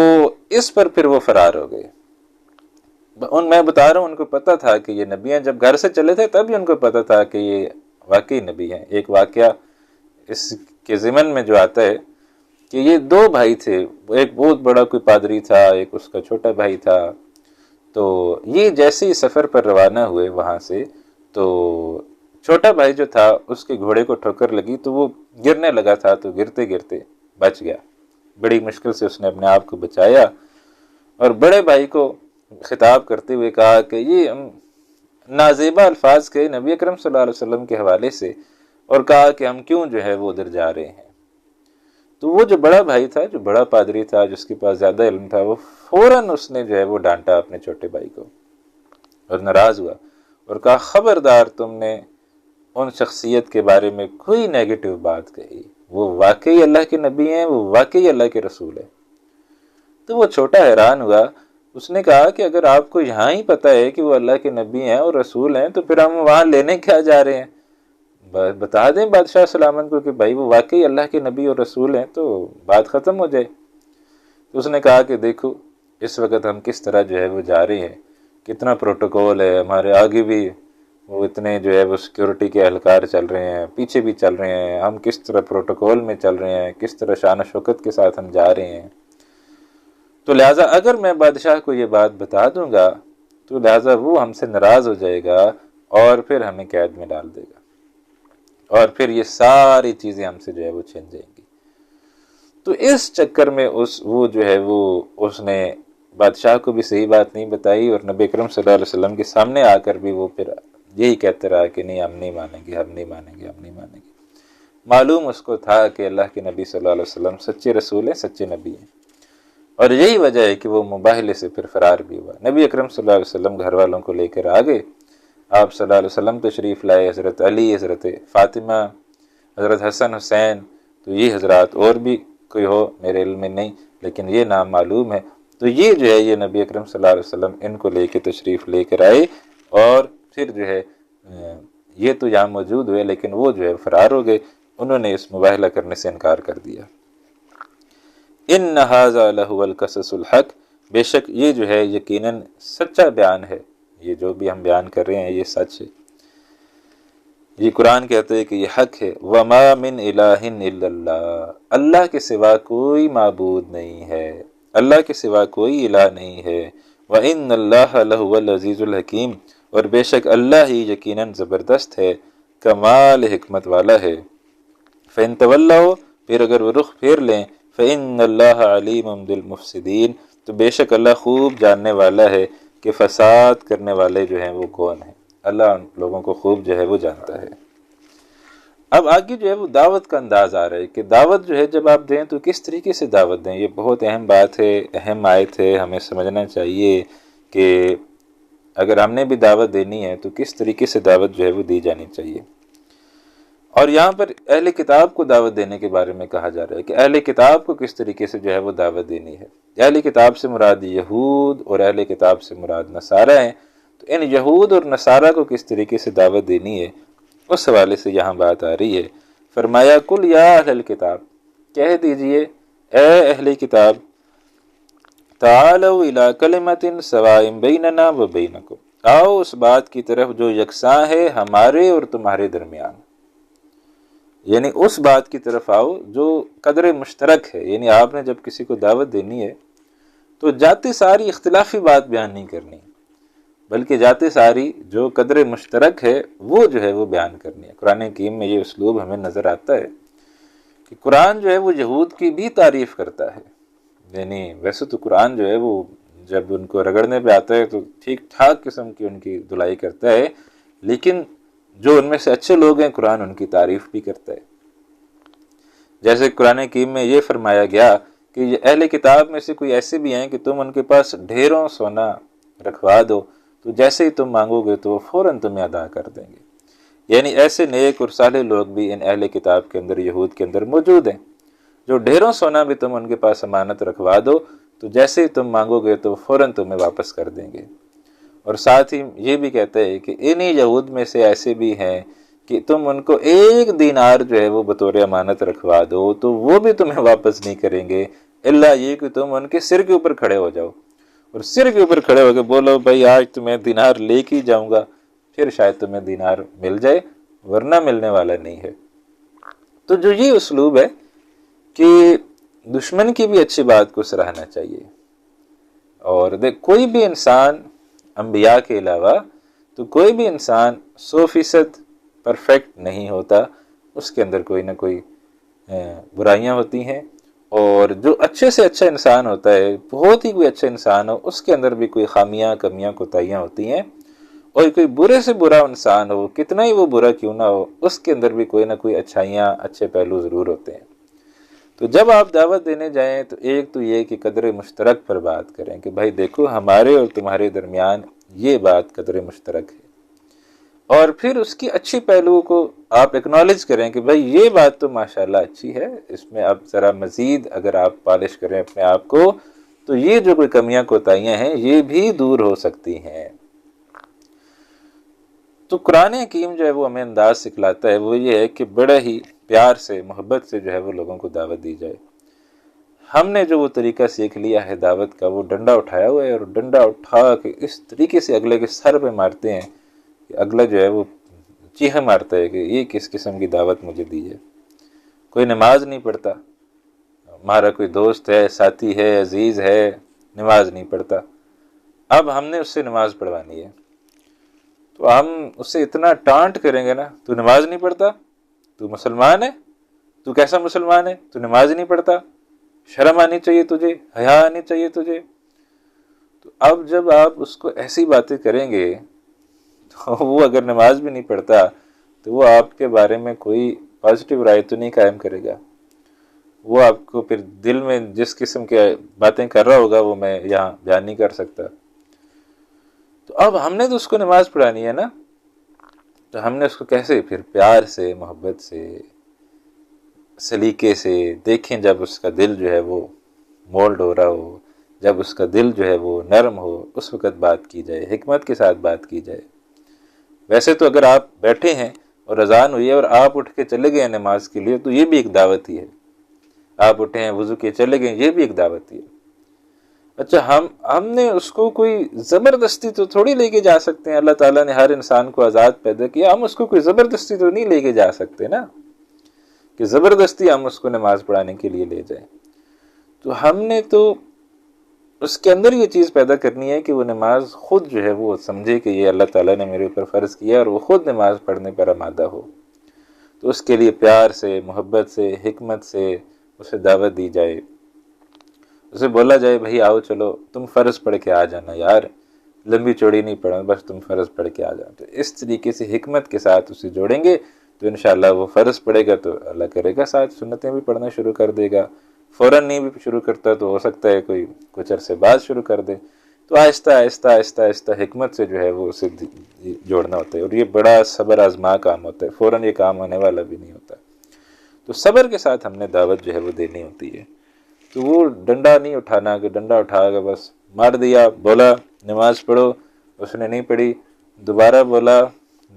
اس پر پھر وہ فرار ہو گئے۔ میں بتا رہا ہوں ان کو پتہ تھا کہ یہ نبی ہیں، جب گھر سے چلے تھے تب ہی ان کو پتہ تھا کہ یہ واقعی نبی ہیں۔ ایک واقعہ اس کے ضمن میں جو آتا ہے کہ یہ دو بھائی تھے، ایک بہت بڑا کوئی پادری تھا، ایک اس کا چھوٹا بھائی تھا۔ تو یہ جیسے ہی سفر پر روانہ ہوئے وہاں سے، تو چھوٹا بھائی جو تھا اس کے گھوڑے کو ٹھوکر لگی تو وہ گرنے لگا تھا، تو گرتے گرتے بچ گیا، بڑی مشکل سے اس نے اپنے آپ کو بچایا، اور بڑے بھائی کو خطاب کرتے ہوئے کہا کہ یہ نازیبہ الفاظ کے نبی اکرم صلی اللہ علیہ وسلم کے حوالے سے، اور کہا کہ ہم کیوں جو ہے وہ ادھر جا رہے ہیں۔ تو وہ جو بڑا بھائی تھا، جو بڑا پادری تھا، جس کے پاس زیادہ علم تھا، وہ فوراً اس نے جو ہے وہ ڈانٹا اپنے چھوٹے بھائی کو اور ناراض ہوا اور کہا خبردار تم نے ان شخصیت کے بارے میں کوئی نیگیٹو بات کہی، وہ واقعی اللہ کے نبی ہیں، وہ واقعی اللہ کے رسول ہیں۔ تو وہ چھوٹا حیران ہوا اس نے کہا کہ اگر آپ کو یہاں ہی پتہ ہے کہ وہ اللہ کے نبی ہیں اور رسول ہیں تو پھر ہم وہاں لینے کیا جا رہے ہیں؟ بتا دیں بادشاہ سلامت کو کہ بھائی وہ واقعی اللہ کے نبی اور رسول ہیں تو بات ختم ہو جائے۔ تو اس نے کہا کہ دیکھو اس وقت ہم کس طرح جو ہے وہ جا رہے ہیں، کتنا پروٹوکول ہے، ہمارے آگے بھی وہ اتنے جو ہے وہ سیکیورٹی کے اہلکار چل رہے ہیں، پیچھے بھی چل رہے ہیں، ہم کس طرح پروٹوکول میں چل رہے ہیں، کس طرح شان و شوکت کے ساتھ ہم جا رہے ہیں۔ تو لہٰذا اگر میں بادشاہ کو یہ بات بتا دوں گا تو لہٰذا وہ ہم سے ناراض ہو جائے گا اور پھر ہمیں قید میں ڈال دے گا، اور پھر یہ ساری چیزیں ہم سے جو ہے وہ چھن جائیں گی۔ تو اس چکر میں وہ جو ہے وہ اس نے بادشاہ کو بھی صحیح بات نہیں بتائی، اور نبی اکرم صلی اللہ علیہ وسلم کے سامنے آ کر بھی وہ پھر یہی کہتے رہا کہ نہیں، ہم نہیں مانیں گے، ہم نہیں مانیں گے، ہم نہیں مانیں گے۔ معلوم اس کو تھا کہ اللہ کے نبی صلی اللہ علیہ وسلم سچے رسول ہیں، سچے نبی ہیں، اور یہی وجہ ہے کہ وہ مباہلے سے پھر فرار بھی ہوا۔ نبی اکرم صلی اللہ علیہ وسلم گھر والوں کو لے کر آگے، آپ صلی اللہ علیہ وسلم تشریف لائے، حضرت علی، حضرت فاطمہ، حضرت حسن حسین، تو یہ حضرات اور بھی کوئی ہو میرے علم میں نہیں، لیکن یہ نام معلوم ہے۔ تو یہ جو ہے یہ نبی اکرم صلی اللہ علیہ وسلم ان کو لے کے تشریف لے کر آئے، اور پھر جو ہے یہ تو یہاں موجود ہوئے لیکن وہ جو ہے فرار ہو گئے، انہوں نے اس مباہلہ کرنے سے انکار کر دیا۔ ان ھذا لہو القصص الحق، بے شک یہ جو ہے یقیناً سچا بیان ہے، یہ جو بھی ہم بیان کر رہے ہیں یہ سچ ہے، یہ قرآن کہتے ہیں کہ یہ حق ہے۔ وما من الہ الا اللہ، اللہ کے سوا کوئی معبود نہیں ہے، اللہ کے سوا کوئی الہ نہیں ہے۔ وان اللہ لہو العزیز الحکیم، اور بے شک اللہ ہی یقیناً زبردست ہے، کمال حکمت والا ہے۔ فإن تولوا، پھر اگر وہ رخ پھیر لیں، فإن اللہ علیم بالمفسدین، تو بے شک اللہ خوب جاننے والا ہے کہ فساد کرنے والے جو ہیں وہ کون ہیں، اللہ ان لوگوں کو خوب جو ہے وہ جانتا ہے۔ اب آگے جو ہے وہ دعوت کا انداز آ رہا ہے کہ دعوت جو ہے جب آپ دیں تو کس طریقے سے دعوت دیں۔ یہ بہت اہم بات ہے، اہم آیت ہے، ہمیں سمجھنا چاہیے کہ اگر ہم نے بھی دعوت دینی ہے تو کس طریقے سے دعوت جو ہے وہ دی جانی چاہیے۔ اور یہاں پر اہل کتاب کو دعوت دینے کے بارے میں کہا جا رہا ہے کہ اہل کتاب کو کس طریقے سے جو ہے وہ دعوت دینی ہے۔ اہل کتاب سے مراد یہود اور اہل کتاب سے مراد نصارہ ہیں، تو ان یہود اور نصارہ کو کس طریقے سے دعوت دینی ہے اس حوالے سے یہاں بات آ رہی ہے۔ فرمایا کل یا اہل الکتاب، کہہ دیجئے اے اہل کتاب، تعالوا الی کلمۃ سواء بیننا و بینکم، آؤ اس بات کی طرف جو یکساں ہے ہمارے اور تمہارے درمیان، یعنی اس بات کی طرف آؤ جو قدر مشترک ہے۔ یعنی آپ نے جب کسی کو دعوت دینی ہے تو جاتے ساری اختلافی بات بیان نہیں کرنی، بلکہ جاتے ساری جو قدر مشترک ہے وہ جو ہے وہ بیان کرنی ہے۔ قرآن حکیم میں یہ اسلوب ہمیں نظر آتا ہے کہ قرآن جو ہے وہ یہود کی بھی تعریف کرتا ہے، یعنی ویسے تو قرآن جو ہے وہ جب ان کو رگڑنے پہ آتا ہے تو ٹھیک ٹھاک قسم کی ان کی دلائی کرتا ہے، لیکن جو ان میں سے اچھے لوگ ہیں قرآن ان کی تعریف بھی کرتا ہے۔ جیسے قرآن حکیم میں یہ فرمایا گیا کہ یہ اہل کتاب میں سے کوئی ایسے بھی ہیں کہ تم ان کے پاس ڈھیروں سونا رکھوا دو تو جیسے ہی تم مانگو گے تو وہ فوراً تمہیں ادا کر دیں گے۔ یعنی ایسے نیک اور صالح لوگ بھی ان اہل کتاب کے اندر، یہود کے اندر موجود ہیں، جو ڈھیروں سونا بھی تم ان کے پاس امانت رکھوا دو تو جیسے ہی تم مانگو گے تو فوراً تمہیں واپس کر دیں گے۔ اور ساتھ ہی یہ بھی کہتا ہے کہ انہی یہود میں سے ایسے بھی ہیں کہ تم ان کو 1 دینار جو ہے وہ بطور امانت رکھوا دو تو وہ بھی تمہیں واپس نہیں کریں گے، الا یہ کہ تم ان کے سر کے اوپر کھڑے ہو جاؤ، اور سر کے اوپر کھڑے ہو کے بولو بھائی آج تمہیں دینار لے کے جاؤں گا، پھر شاید تمہیں دینار مل جائے، ورنہ ملنے والا نہیں ہے۔ تو جو یہ اسلوب ہے کہ دشمن کی بھی اچھی بات کو سراہنا چاہیے، اور کوئی بھی انسان انبیاء کے علاوہ تو کوئی بھی انسان 100% پرفیکٹ نہیں ہوتا، اس کے اندر کوئی نہ کوئی برائیاں ہوتی ہیں، اور جو اچھے سے اچھا انسان ہوتا ہے، بہت ہی کوئی اچھا انسان ہو، اس کے اندر بھی کوئی خامیاں، کمیاں، کوتاہیاں ہوتی ہیں، اور کوئی برے سے برا انسان ہو، کتنا ہی وہ برا کیوں نہ ہو، اس کے اندر بھی کوئی نہ کوئی اچھائیاں، اچھے پہلو ضرور ہوتے ہیں۔ تو جب آپ دعوت دینے جائیں تو ایک تو یہ کہ قدر مشترک پر بات کریں کہ بھائی دیکھو ہمارے اور تمہارے درمیان یہ بات قدر مشترک ہے، اور پھر اس کی اچھی پہلو کو آپ اکنالج کریں کہ بھائی یہ بات تو ماشاءاللہ اچھی ہے، اس میں اب ذرا مزید اگر آپ پالش کریں اپنے آپ کو تو یہ جو کوئی کمیاں کوتاہیاں ہیں یہ بھی دور ہو سکتی ہیں۔ تو قرآن حکیم جو ہے وہ ہمیں انداز سکھلاتا ہے وہ یہ ہے کہ بڑا ہی پیار سے محبت سے جو ہے وہ لوگوں کو دعوت دی جائے۔ ہم نے جو وہ طریقہ سیکھ لیا ہے دعوت کا، وہ ڈنڈا اٹھایا ہوا ہے، اور ڈنڈا اٹھا کے اس طریقے سے اگلے کے سر پہ مارتے ہیں کہ اگلا جو ہے وہ چیخ مارتا ہے کہ یہ کس قسم کی دعوت مجھے دی ہے۔ کوئی نماز نہیں پڑھتا، ہمارا کوئی دوست ہے، ساتھی ہے، عزیز ہے، نماز نہیں پڑھتا، اب ہم نے اس سے نماز پڑھوانی ہے، تو ہم اس سے اتنا ٹانٹ کریں گے نا، تو نماز نہیں پڑھتا، تو مسلمان ہے، تو کیسا مسلمان ہے، تو نماز نہیں پڑھتا، شرم آنی چاہیے تجھے، حیا آنی چاہیے تجھے۔ تو اب جب آپ اس کو ایسی باتیں کریں گے تو وہ اگر نماز بھی نہیں پڑھتا تو وہ آپ کے بارے میں کوئی پازیٹیو رائے تو نہیں قائم کرے گا، وہ آپ کو پھر دل میں جس قسم کے باتیں کر رہا ہوگا وہ میں یہاں بیان نہیں کر سکتا۔ تو اب ہم نے تو اس کو نماز پڑھانی ہے نا، تو ہم نے اس کو کیسے پھر پیار سے، محبت سے، سلیقے سے دیکھیں، جب اس کا دل جو ہے وہ مولڈ ہو رہا ہو، جب اس کا دل جو ہے وہ نرم ہو، اس وقت بات کی جائے، حکمت کے ساتھ بات کی جائے۔ ویسے تو اگر آپ بیٹھے ہیں اور اذان ہوئی ہے اور آپ اٹھ کے چلے گئے ہیں نماز کے لیے تو یہ بھی ایک دعوت ہی ہے، آپ اٹھے ہیں وضو کے چلے گئے، یہ بھی ایک دعوت ہی ہے۔ اچھا، ہم نے اس کو کوئی زبردستی تو تھوڑی لے کے جا سکتے ہیں، اللہ تعالیٰ نے ہر انسان کو آزاد پیدا کیا، ہم اس کو کوئی زبردستی تو نہیں لے کے جا سکتے نا، کہ زبردستی ہم اس کو نماز پڑھانے کے لیے لے جائیں۔ تو ہم نے تو اس کے اندر یہ چیز پیدا کرنی ہے کہ وہ نماز خود جو ہے وہ سمجھے کہ یہ اللہ تعالیٰ نے میرے اوپر فرض کیا، اور وہ خود نماز پڑھنے پر آمادہ ہو۔ تو اس کے لیے پیار سے، محبت سے، حکمت سے اسے دعوت دی جائے، اسے بولا جائے بھائی آؤ چلو تم فرض پڑھ کے آ جانا یار، لمبی چوڑی نہیں پڑھنا، بس تم فرض پڑھ کے آ جانا۔ تو اس طریقے سے حکمت کے ساتھ اسے جوڑیں گے تو انشاءاللہ وہ فرض پڑھے گا تو اللہ کرے گا ساتھ سنتیں بھی پڑھنا شروع کر دے گا۔ فوراً نہیں بھی شروع کرتا تو ہو سکتا ہے کوئی کچھ عرصے بعد شروع کر دے۔ تو آہستہ آہستہ آہستہ آہستہ حکمت سے جو ہے وہ اسے جوڑنا ہوتا ہے، اور یہ بڑا صبر آزما کام ہوتا ہے، فوراً یہ کام ہونے والا بھی نہیں ہوتا۔ تو صبر کے ساتھ ہم نے دعوت جو ہے وہ دینی ہوتی ہے۔ تو وہ ڈنڈا نہیں اٹھانا کہ ڈنڈا اٹھا کے بس مار دیا، بولا نماز پڑھو، اس نے نہیں پڑھی، دوبارہ بولا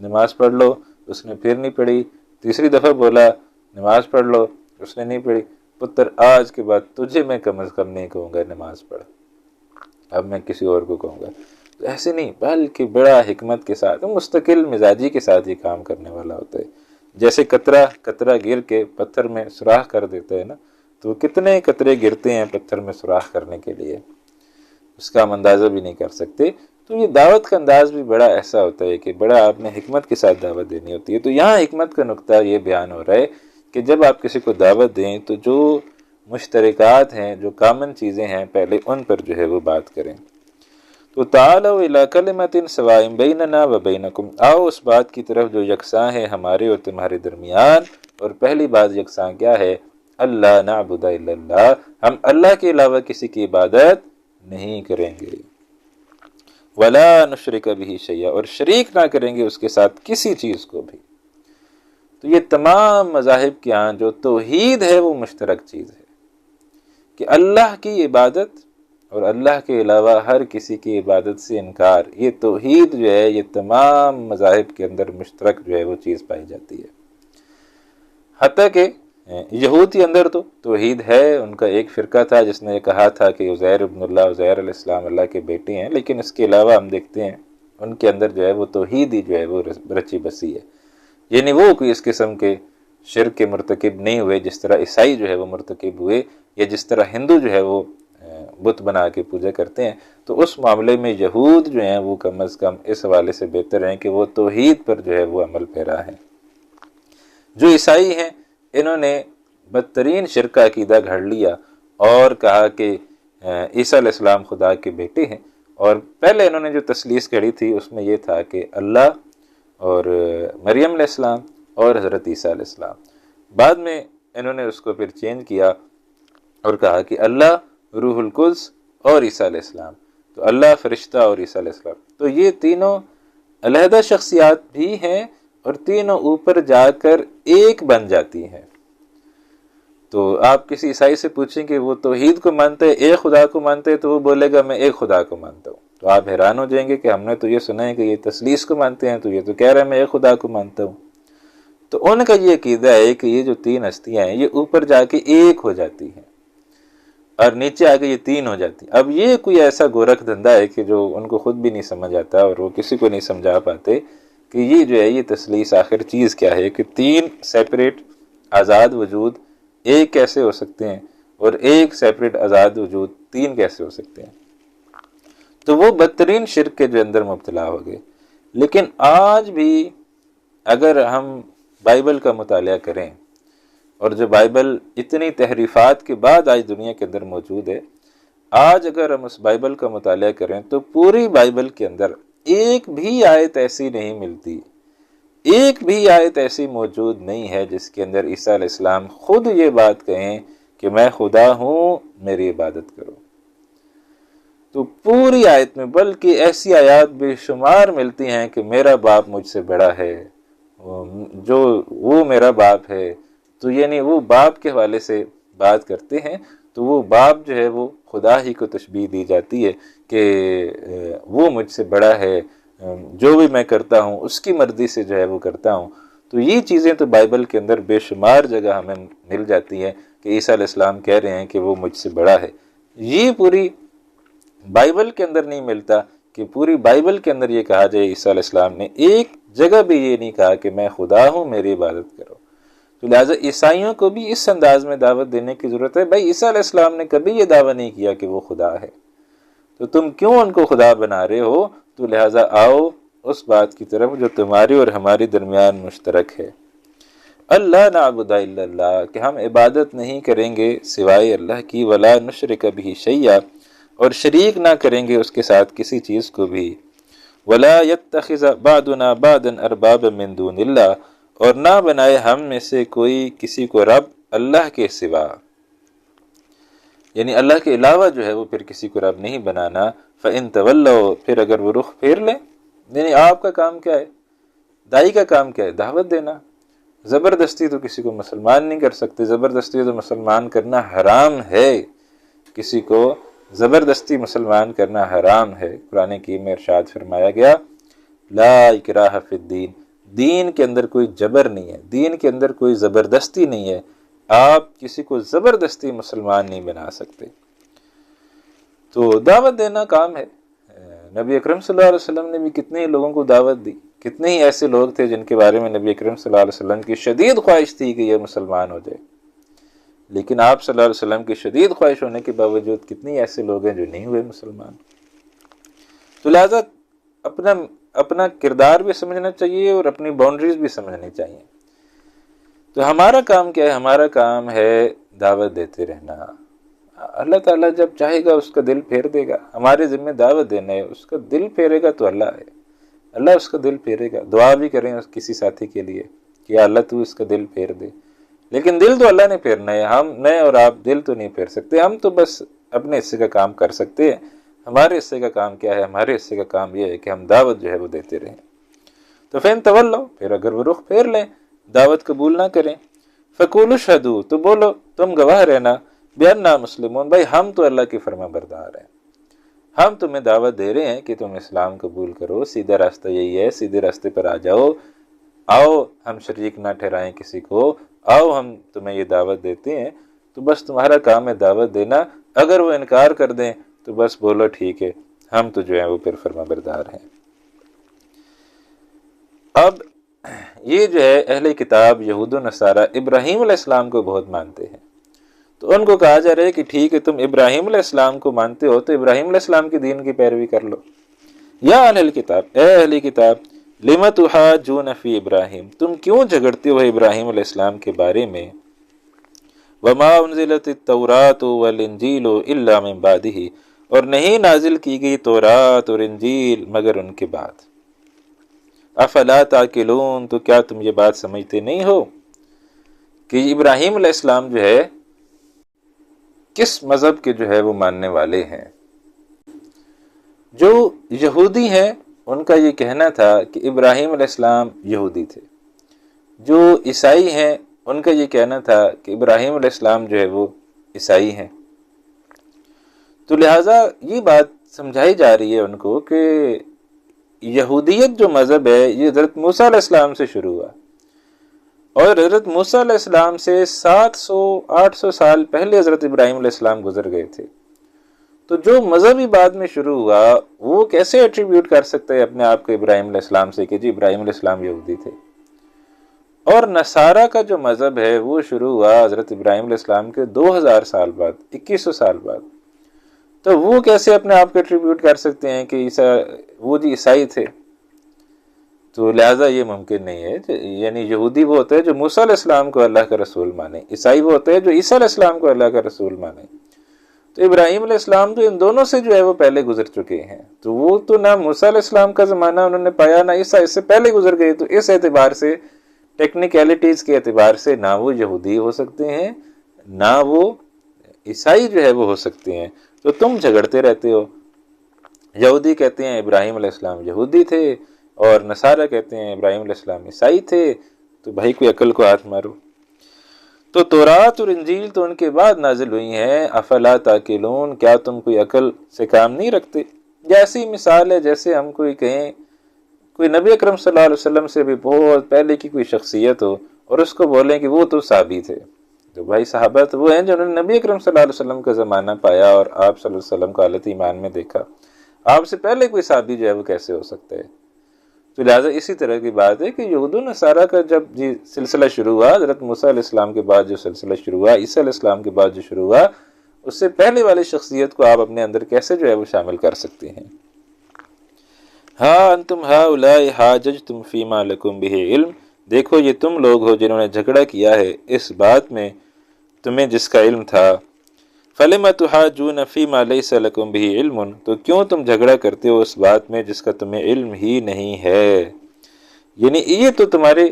نماز پڑھ لو، اس نے پھر نہیں پڑھی، تیسری دفعہ بولا نماز پڑھ لو، اس نے نہیں پڑھی، پتر آج کے بعد تجھے میں کم از کم نہیں کہوں گا نماز پڑھ، اب میں کسی اور کو کہوں گا۔ تو ایسے نہیں، بلکہ بڑا حکمت کے ساتھ، مستقل مزاجی کے ساتھ یہ کام کرنے والا ہوتا ہے۔ جیسے قطرہ گر کے پتھر میں سوراخ کر دیتا ہے نا، تو کتنے قطرے گرتے ہیں پتھر میں سوراخ کرنے کے لیے، اس کا ہم اندازہ بھی نہیں کر سکتے۔ تو یہ دعوت کا انداز بھی بڑا ایسا ہوتا ہے کہ بڑا آپ نے حکمت کے ساتھ دعوت دینی ہوتی ہے۔ تو یہاں حکمت کا نقطہ یہ بیان ہو رہا ہے کہ جب آپ کسی کو دعوت دیں تو جو مشترکات ہیں، جو کامن چیزیں ہیں، پہلے ان پر جو ہے وہ بات کریں۔ تو تعالوا الی کلمۃ سواء بیننا و بینکم، آؤ اس بات کی طرف جو یکساں ہے ہمارے اور تمہارے درمیان، اور پہلی بات یکساں کیا ہے؟ اللہ نعبد الا اللہ، ہم اللہ کے علاوہ کسی کی عبادت نہیں کریں گے، ولا نشرک بہ شیئا، اور شریک نہ کریں گے اس کے ساتھ کسی چیز کو بھی۔ تو یہ تمام مذاہب کے ہاں جو توحید ہے وہ مشترک چیز ہے کہ اللہ کی عبادت اور اللہ کے علاوہ ہر کسی کی عبادت سے انکار، یہ توحید جو ہے یہ تمام مذاہب کے اندر مشترک جو ہے وہ چیز پائی جاتی ہے۔ حتیٰ کہ یہود کے اندر تو توحید ہے، ان کا ایک فرقہ تھا جس نے یہ کہا تھا کہ عزیر ابن اللہ، عزیر علیہ السلام اللہ کے بیٹے ہیں، لیکن اس کے علاوہ ہم دیکھتے ہیں ان کے اندر جو ہے وہ توحید ہی جو ہے وہ رچی بسی ہے، یعنی وہ کوئی اس قسم کے شرک کے مرتکب نہیں ہوئے جس طرح عیسائی جو ہے وہ مرتکب ہوئے، یا جس طرح ہندو جو ہے وہ بت بنا کے پوجا کرتے ہیں۔ تو اس معاملے میں یہود جو ہیں وہ کم از کم اس حوالے سے بہتر ہیں کہ وہ توحید پر جو ہے وہ عمل پیرا ہے۔ جو عیسائی ہیں انہوں نے بدترین شرک کا عقیدہ گھڑ لیا اور کہا کہ عیسیٰ علیہ السلام خدا کے بیٹے ہیں، اور پہلے انہوں نے جو تثلیث گھڑی تھی اس میں یہ تھا کہ اللہ اور مریم علیہ السلام اور حضرت عیسیٰ علیہ السلام، بعد میں انہوں نے اس کو پھر چینج کیا اور کہا کہ اللہ روح القدس اور عیسیٰ علیہ السلام، تو اللہ فرشتہ اور عیسیٰ علیہ السلام، تو یہ تینوں علیحدہ شخصیات بھی ہیں اور تینوں اوپر جا کر ایک بن جاتی ہیں۔ تو آپ کسی عیسائی سے پوچھیں کہ وہ توحید کو مانتے ہیں، ایک خدا کو مانتے ہیں، تو وہ بولے گا میں ایک خدا کو مانتا ہوں. تو آپ حیران ہو جائیں گے کہ ہم نے تو یہ سنا ہے کہ یہ تثلیث کو مانتے ہیں، تو یہ تو کہہ رہا ہے میں ایک خدا کو مانتا ہوں. تو ان کا یہ عقیدہ ہے کہ یہ جو تین ہستیاں ہیں یہ اوپر جا کے ایک ہو جاتی ہیں اور نیچے آ کے یہ تین ہو جاتی. اب یہ کوئی ایسا گورکھ دھندا ہے کہ جو ان کو خود بھی نہیں سمجھ آتا اور وہ کسی کو نہیں سمجھا پاتے کہ یہ جو ہے یہ تثلیث آخر چیز کیا ہے، کہ تین سیپریٹ آزاد وجود ایک کیسے ہو سکتے ہیں اور ایک سیپریٹ آزاد وجود تین کیسے ہو سکتے ہیں. تو وہ بدترین شرک کے جو اندر مبتلا ہو گئے. لیکن آج بھی اگر ہم بائبل کا مطالعہ کریں، اور جو بائبل اتنی تحریفات کے بعد آج دنیا کے اندر موجود ہے، آج اگر ہم اس بائبل کا مطالعہ کریں تو پوری بائبل کے اندر ایک بھی آیت ایسی نہیں ملتی، ایک بھی آیت ایسی موجود نہیں ہے جس کے اندر عیسیٰ علیہ السلام خود یہ بات کہیں کہ میں خدا ہوں، میری عبادت کرو. تو پوری آیت میں بلکہ ایسی آیات بے شمار ملتی ہیں کہ میرا باپ مجھ سے بڑا ہے، جو وہ میرا باپ ہے. تو یعنی وہ باپ کے حوالے سے بات کرتے ہیں، تو وہ باپ جو ہے وہ خدا ہی کو تشبیہ دی جاتی ہے کہ وہ مجھ سے بڑا ہے، جو بھی میں کرتا ہوں اس کی مرضی سے جو ہے وہ کرتا ہوں. تو یہ چیزیں تو بائبل کے اندر بے شمار جگہ ہمیں مل جاتی ہیں کہ عیسیٰ علیہ السلام کہہ رہے ہیں کہ وہ مجھ سے بڑا ہے. یہ پوری بائبل کے اندر نہیں ملتا کہ پوری بائبل کے اندر یہ کہا جائے عیسیٰ علیہ السلام نے ایک جگہ بھی یہ نہیں کہا کہ میں خدا ہوں، میری عبادت کرو. تو لہٰذا عیسائیوں کو بھی اس انداز میں دعوت دینے کی ضرورت ہے. بھائی عیسیٰ علیہ السلام نے کبھی یہ دعویٰ نہیں کیا کہ وہ خدا ہے، تو تم کیوں ان کو خدا بنا رہے ہو؟ تو لہٰذا آؤ اس بات کی طرف جو تمہاری اور ہماری درمیان مشترک ہے. اللہ نعبد الا اللہ، کہ ہم عبادت نہیں کریں گے سوائے اللہ کی، ولا نشرک بہ شیئا، اور شریک نہ کریں گے اس کے ساتھ کسی چیز کو بھی. ولا یتخذ بعضنا بعضا اربابا من دون اللہ، اور نہ بنائے ہم میں سے کوئی کسی کو رب اللہ کے سوا، یعنی اللہ کے علاوہ جو ہے وہ پھر کسی کو رب نہیں بنانا. فَإِن تَوَلَّوْا، پھر اگر وہ رخ پھیر لیں. یعنی آپ کا کام کیا ہے؟ دائی کا کام کیا ہے؟ دعوت دینا. زبردستی تو کسی کو مسلمان نہیں کر سکتے، زبردستی تو مسلمان کرنا حرام ہے، کسی کو زبردستی مسلمان کرنا حرام ہے. قرآن حکیم میں ارشاد فرمایا گیا لا اکراہ فی الدین، دین کے اندر کوئی جبر نہیں ہے، دین کے اندر کوئی زبردستی نہیں ہے. آپ کسی کو زبردستی مسلمان نہیں بنا سکتے. تو دعوت دینا کام ہے. نبی اکرم صلی اللہ علیہ وسلم نے بھی کتنے لوگوں کو دعوت دی، کتنے ہی ایسے لوگ تھے جن کے بارے میں نبی اکرم صلی اللہ علیہ وسلم کی شدید خواہش تھی کہ یہ مسلمان ہو جائے، لیکن آپ صلی اللہ علیہ وسلم کی شدید خواہش ہونے کے باوجود کتنے ایسے لوگ ہیں جو نہیں ہوئے مسلمان. تو لہذا اپنا کردار بھی سمجھنا چاہیے اور اپنی باؤنڈریز بھی سمجھنی چاہیے. تو ہمارا کام کیا ہے؟ ہمارا کام ہے دعوت دیتے رہنا. اللہ تعالیٰ جب چاہے گا اس کا دل پھیر دے گا. ہمارے ذمہ دعوت دینا ہے، اس کا دل پھیرے گا تو اللہ ہے، اللہ اس کا دل پھیرے گا. دعا بھی کریں کسی ساتھی کے لیے کہ اللہ تو اس کا دل پھیر دے، لیکن دل تو اللہ نے پھیرنا ہے. ہم میں اور آپ دل تو نہیں پھیر سکتے، ہم تو بس اپنے حصے کا کام کر سکتے ہیں. ہمارے حصے کا کام کیا ہے؟ ہمارے حصے کا کام یہ ہے کہ ہم دعوت جو ہے وہ دیتے رہیں. تو فین تولو، پھر اگر وہ رخ پھیر لیں، دعوت قبول نہ کریں، فقولوا اشہدوا، تو بولو تم گواہ رہنا، بأننا مسلمون، بھائی ہم تو اللہ کی فرما بردار ہیں، ہم تمہیں دعوت دے رہے ہیں کہ تم اسلام قبول کرو، سیدھا راستہ یہی ہے، سیدھے راستے پر آ جاؤ، آؤ ہم شریک نہ ٹھہرائیں کسی کو، آؤ ہم تمہیں یہ دعوت دیتے ہیں. تو بس تمہارا کام ہے دعوت دینا. اگر وہ انکار کر دیں تو بس بولو ٹھیک ہے، ہم تو جو ہیں وہ پھر فرما بردار ہیں. اب یہ جو ہے اہل کتاب یہود و نصارہ ابراہیم علیہ السلام کو بہت مانتے ہیں. تو ان کو کہا جا رہا ہے کہ ٹھیک ہے تم ابراہیم علیہ السلام کو مانتے ہو تو ابراہیم علیہ السلام کے دین کی پیروی کر لو. یا اہل کتاب، اے اہل کتاب، لم تحاجون فی ابراہیم، تم کیوں جھگڑتے ہو ابراہیم علیہ السلام کے بارے میں. وما انزلت التوراۃ والانجیل الا من بعدہ، اور نہیں نازل کی گئی تورات اور انجیل مگر ان کے بعد. افلا تعقلون، تو کیا تم یہ بات سمجھتے نہیں ہو کہ ابراہیم علیہ السلام جو ہے کس مذہب کے جو ہے وہ ماننے والے ہیں. جو یہودی ہیں ان کا یہ کہنا تھا کہ ابراہیم علیہ السلام یہودی تھے. جو عیسائی ہیں ان کا یہ کہنا تھا کہ ابراہیم علیہ السلام جو ہے وہ عیسائی ہیں۔ تو لہٰذا یہ بات سمجھائی جا رہی ہے ان کو کہ یہودیت جو مذہب ہے یہ حضرت موسیٰ علیہ السلام سے شروع ہوا، اور حضرت موسیٰ علیہ السلام سے 700-800 سال پہلے حضرت ابراہیم علیہ السلام گزر گئے تھے۔ تو جو مذہبی بعد میں شروع ہوا وہ کیسے ایٹریبیوٹ کر سکتے ہیں اپنے آپ کو ابراہیم علیہ السلام سے کہ جی ابراہیم علیہ السلام یہودی تھے؟ اور نصارہ کا جو مذہب ہے وہ شروع ہوا حضرت ابراہیم علیہ السلام کے 2000 سال بعد، 2100 سال بعد۔ تو وہ کیسے اپنے آپ کو ایٹریبیوٹ کر سکتے ہیں کہ وہ جی عیسائی تھے؟ تو لہٰذا یہ ممکن نہیں ہے۔ یعنی یہودی وہ ہوتا ہے جو موسیٰ علیہ السلام کو اللہ کا رسول مانے، عیسائی وہ ہوتا ہے جو عیسیٰ علیہ السلام کو اللہ کا رسول مانے۔ تو ابراہیم علیہ السلام تو ان دونوں سے جو ہے وہ پہلے گزر چکے ہیں، تو وہ تو نہ موسیٰ علیہ السلام کا زمانہ انہوں نے پایا نہ عیسیٰ، اس سے پہلے گزر گئے۔ تو اس اعتبار سے، ٹیکنیکلٹیز کے اعتبار سے، نہ وہ یہودی ہو سکتے ہیں نہ وہ عیسائی جو ہے وہ ہو سکتے ہیں۔ تو تم جھگڑتے رہتے ہو، یہودی کہتے ہیں ابراہیم علیہ السلام یہودی تھے اور نصارہ کہتے ہیں ابراہیم علیہ السلام عیسائی تھے، تو بھائی کوئی عقل کو ہاتھ مارو۔ تو تورات اور انجیل تو ان کے بعد نازل ہوئی ہیں، افلا تاکلون، کیا تم کوئی عقل سے کام نہیں رکھتے؟ جیسی مثال ہے جیسے ہم کوئی کہیں کوئی نبی اکرم صلی اللہ علیہ وسلم سے بھی بہت پہلے کی کوئی شخصیت ہو اور اس کو بولیں کہ وہ تو صحابی تھے، تو بھائی صحابہ تو وہ ہیں جنہوں نے نبی اکرم صلی اللہ علیہ وسلم کا زمانہ پایا اور آپ صلی اللہ علیہ وسلم کا حالت ایمان میں دیکھا۔ آپ سے پہلے کوئی صحابی جو ہے وہ کیسے ہو سکتا ہے؟ تو لہٰذا اسی طرح کی بات ہے کہ یہود و نصارہ کا جب سلسلہ شروع ہوا، حضرت موسیٰ علیہ السلام کے بعد جو سلسلہ شروع ہوا، عیسیٰ علیہ السلام کے بعد جو شروع ہوا، اس سے پہلے والی شخصیت کو آپ اپنے اندر کیسے جو ہے وہ شامل کر سکتے ہیں؟ ہاں انتم ہؤلاء حاججتم فیما لکم بہ علم، دیکھو یہ تم لوگ ہو جنہوں نے جھگڑا کیا ہے اس بات میں تمہیں جس کا علم تھا۔ فلم تحاجون فیما لیس لکم بہ علم، تو کیوں تم جھگڑا کرتے ہو اس بات میں جس کا تمہیں علم ہی نہیں ہے؟ یعنی یہ تو تمہارے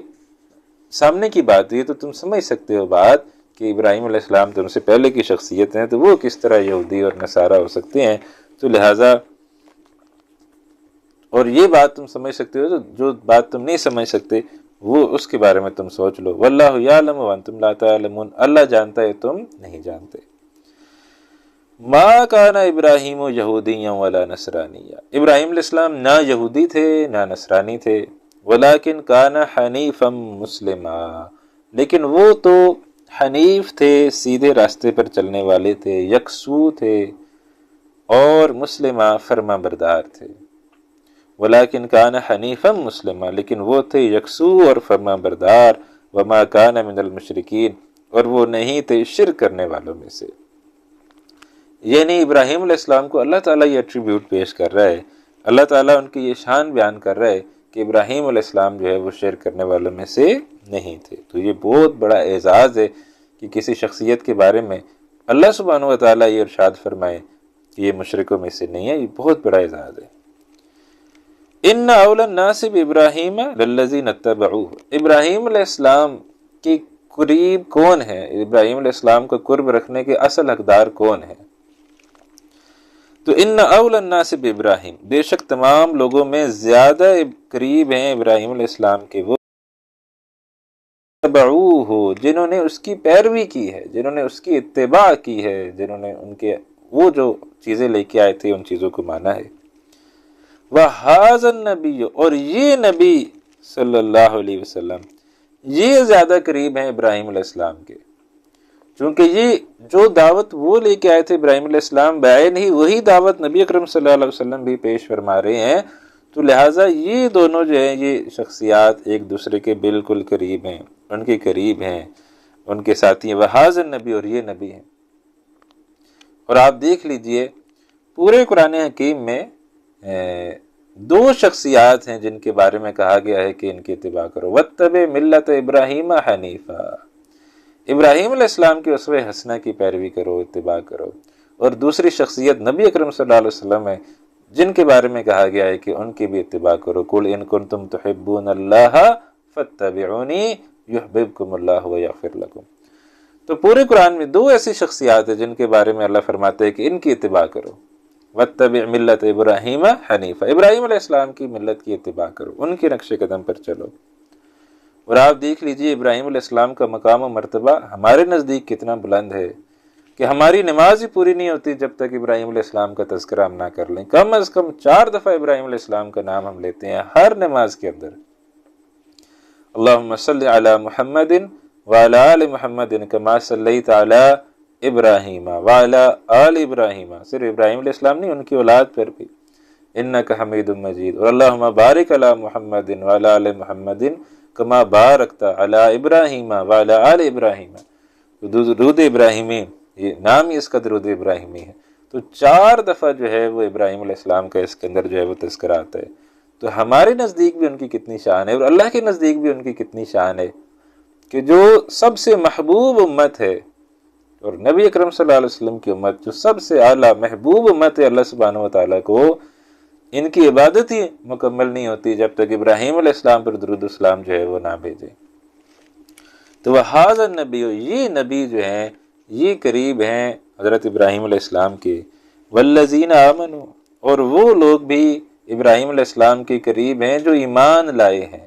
سامنے کی بات ہے، یہ تو تم سمجھ سکتے ہو بات کہ ابراہیم علیہ السلام تم سے پہلے کی شخصیت ہیں، تو وہ کس طرح یہودی اور نصارہ ہو سکتے ہیں؟ تو لہٰذا اور یہ بات تم سمجھ سکتے ہو، جو بات تم نہیں سمجھ سکتے وہ اس کے بارے میں تم سوچ لو۔ واللہ یعلم وانتم لا تعلمون، اللہ جانتا ہے تم نہیں جانتے۔ ما کان ابراہیم یہودیا ولا نصرانیا، ابراہیم علیہ السلام نہ یہودی تھے نہ نصرانی تھے، ولیکن کان حنیفا مسلما، لیکن وہ تو حنیف تھے، سیدھے راستے پر چلنے والے تھے، یکسو تھے، اور مسلمہ فرما بردار تھے۔ ولیکن کان حنیفا مسلما، لیکن وہ تھے یکسو اور فرما بردار، وما کان من المشرکین، اور وہ نہیں تھے شرک کرنے والوں میں سے۔ یعنی ابراہیم علیہ السلام کو اللہ تعالیٰ یہ ایٹریبیوٹ پیش کر رہا ہے، اللہ تعالیٰ ان کی یہ شان بیان کر رہا ہے کہ ابراہیم علیہ السلام جو ہے وہ شرک کرنے والوں میں سے نہیں تھے۔ تو یہ بہت بڑا اعزاز ہے کہ کسی شخصیت کے بارے میں اللہ سبحانہ و تعالیٰ یہ ارشاد فرمائے کہ یہ مشرکوں میں سے نہیں ہے، یہ بہت بڑا اعزاز ہے۔ ان اول الناس بابراہیم للذین اتبعوہ، ابراہیم علیہ السلام کی قریب کون ہے؟ ابراہیم علیہ السلام کو قرب رکھنے کے اصل حقدار کون ہے؟ تو ان اول الناس بابراہیم، بے شک تمام لوگوں میں زیادہ قریب ہیں ابراہیم علیہ السلام کے وہ اتبعوہ، جنہوں نے اس کی پیروی کی ہے، جنہوں نے اس کی اتباع کی ہے، جنہوں نے ان کے وہ جو چیزیں لے کے آئے تھے ان چیزوں کو مانا ہے۔ وَهَذَا النَّبِيُّ، اور یہ نبی صلی اللہ علیہ وسلم یہ زیادہ قریب ہیں ابراہیم علیہ السلام کے، چونکہ یہ جو دعوت وہ لے کے آئے تھے ابراہیم علیہ السلام بعین ہی وہی دعوت نبی اکرم صلی اللہ علیہ وسلم بھی پیش فرما رہے ہیں۔ تو لہٰذا یہ دونوں جو ہیں یہ شخصیات ایک دوسرے کے بالکل قریب ہیں، ان کے قریب ہیں، ان کے ساتھی ہیں۔ وَهَذَا النَّبِيُّ، اور یہ نبی ہیں۔ اور آپ دیکھ لیجئے پورے قرآن حکیم میں دو شخصیات ہیں جن کے بارے میں کہا گیا ہے کہ ان کی اتباع کرو۔ وَاتَّبِعْ مِلَّةَ إِبْرَاهِيمَ حَنِيفًا، ابراہیم علیہ السلام کی اسوہ حسنہ کی پیروی کرو، اتباع کرو۔ اور دوسری شخصیت نبی اکرم صلی اللہ علیہ وسلم ہے جن کے بارے میں کہا گیا ہے کہ ان کی بھی اتباع کرو۔ قُلْ إِن كُنتُمْ تُحِبُّونَ اللَّهَ فَاتَّبِعُونِي يُحْبِبْكُمُ اللَّهُ وَيَغْفِرْ لَكُمْ۔ تو پورے قرآن میں دو ایسی شخصیات ہیں جن کے بارے میں اللہ فرماتے ہیں کہ ان کی اتباع کرو۔ وَاتَّبِعْ مِلَّةَ إِبْرَاهِيمَ حَنِيفًا، ابراہیم علیہ السلام کی ملت کی اتباع کرو، ان کے نقش قدم پر چلو۔ اور آپ دیکھ لیجئے ابراہیم علیہ السلام کا مقام و مرتبہ ہمارے نزدیک کتنا بلند ہے کہ ہماری نماز ہی پوری نہیں ہوتی جب تک ابراہیم علیہ السلام کا تذکرہ ہم نہ کر لیں۔ کم از کم 4 دفعہ ابراہیم علیہ السلام کا نام ہم لیتے ہیں ہر نماز کے اندر۔ اللہم صلی علی محمد وعلی آل محمد کما صلیت علی ابراہیم وعلی آل ابراہیم، صرف ابراہیم علیہ السلام نہیں، ان کی اولاد پر بھی، انک حمید مجید، اور اللہم بارک علی محمد وعلی آل محمد کما بارکت علی ابراہیم وعلی آل ابراہیم۔ درود ابراہیمی، یہ نام ہی اس کا درود ابراہیمی ہے، تو 4 دفعہ جو ہے وہ ابراہیم علیہ السلام کا اس کے اندر جو ہے وہ تذکرہ آتا ہے۔ تو ہمارے نزدیک بھی ان کی کتنی شان ہے اور اللہ کے نزدیک بھی ان کی کتنی شان ہے کہ جو سب سے محبوب امت ہے، اور نبی اکرم صلی اللہ علیہ وسلم کی امت جو سب سے اعلیٰ محبوب امت ہے اللہ سبحانہ و تعالیٰ کو، ان کی عبادت ہی مکمل نہیں ہوتی جب تک ابراہیم علیہ السلام پر درود السلام جو ہے وہ نہ بھیجے۔ تو وہ حاضر نبی، یہ نبی جو ہیں یہ قریب ہیں حضرت ابراہیم علیہ السلام کے، والذین آمنوا، اور وہ لوگ بھی ابراہیم علیہ السلام کے قریب ہیں جو ایمان لائے ہیں،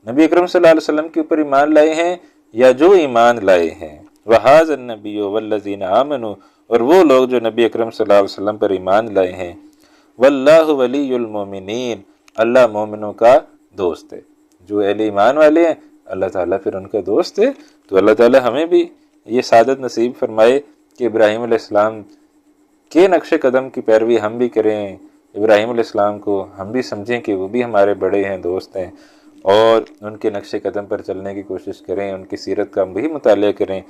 نبی اکرم صلی اللہ علیہ وسلم کے اوپر ایمان لائے ہیں یا جو ایمان لائے ہیں۔ وَهَذَا النَّبِيُّ وَالَّذِينَ آمَنُوا، اور وہ لوگ جو نبی اکرم صلی اللہ علیہ وسلم پر ایمان لائے ہیں۔ وَاللَّهُ وَلِيُّ الْمُؤْمِنِينَ، اللہ مومنوں کا دوست ہے، جو اہل ایمان والے ہیں اللہ تعالیٰ پھر ان کا دوست ہے۔ تو اللہ تعالیٰ ہمیں بھی یہ سعادت نصیب فرمائے کہ ابراہیم علیہ السلام کے نقش قدم کی پیروی ہم بھی کریں، ابراہیم علیہ السلام کو ہم بھی سمجھیں کہ وہ بھی ہمارے بڑے ہیں، دوست ہیں، اور ان کے نقش قدم پر چلنے کی کوشش کریں، ان کی سیرت کا ہم بھی مطالعہ کریں،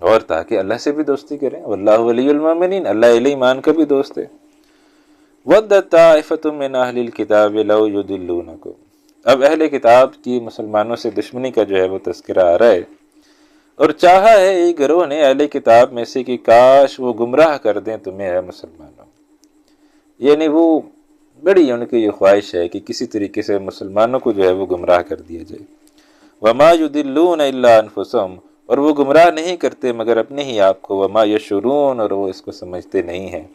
اور تاکہ اللہ سے بھی دوستی کریں۔ واللہ ولی المؤمنین، اللہ اہل ایمان کا بھی دوست ہے۔ وَدَّت طَائِفَةٌ مِّنْ أَهْلِ الْكِتَابِ لَوْ يُضِلُّونَكُمْ، اب اہل کتاب کی مسلمانوں سے دشمنی کا جو ہے وہ تذکرہ آ رہا ہے، اور چاہا ہے ایک گروہ نے اہل کتاب میں سے کہ کاش وہ گمراہ کر دیں تمہیں اے مسلمانوں، یعنی وہ بڑی ان کی یہ خواہش ہے کہ کسی طریقے سے مسلمانوں کو جو ہے وہ گمراہ کر دیا جائے۔ وَمَا يُضِلُّونَ إِلَّا أَنفُسَهُمْ، اور وہ گمراہ نہیں کرتے مگر اپنے ہی آپ کو، وَمَا يَشْعُرُونَ، اور وہ اس کو سمجھتے نہیں ہیں۔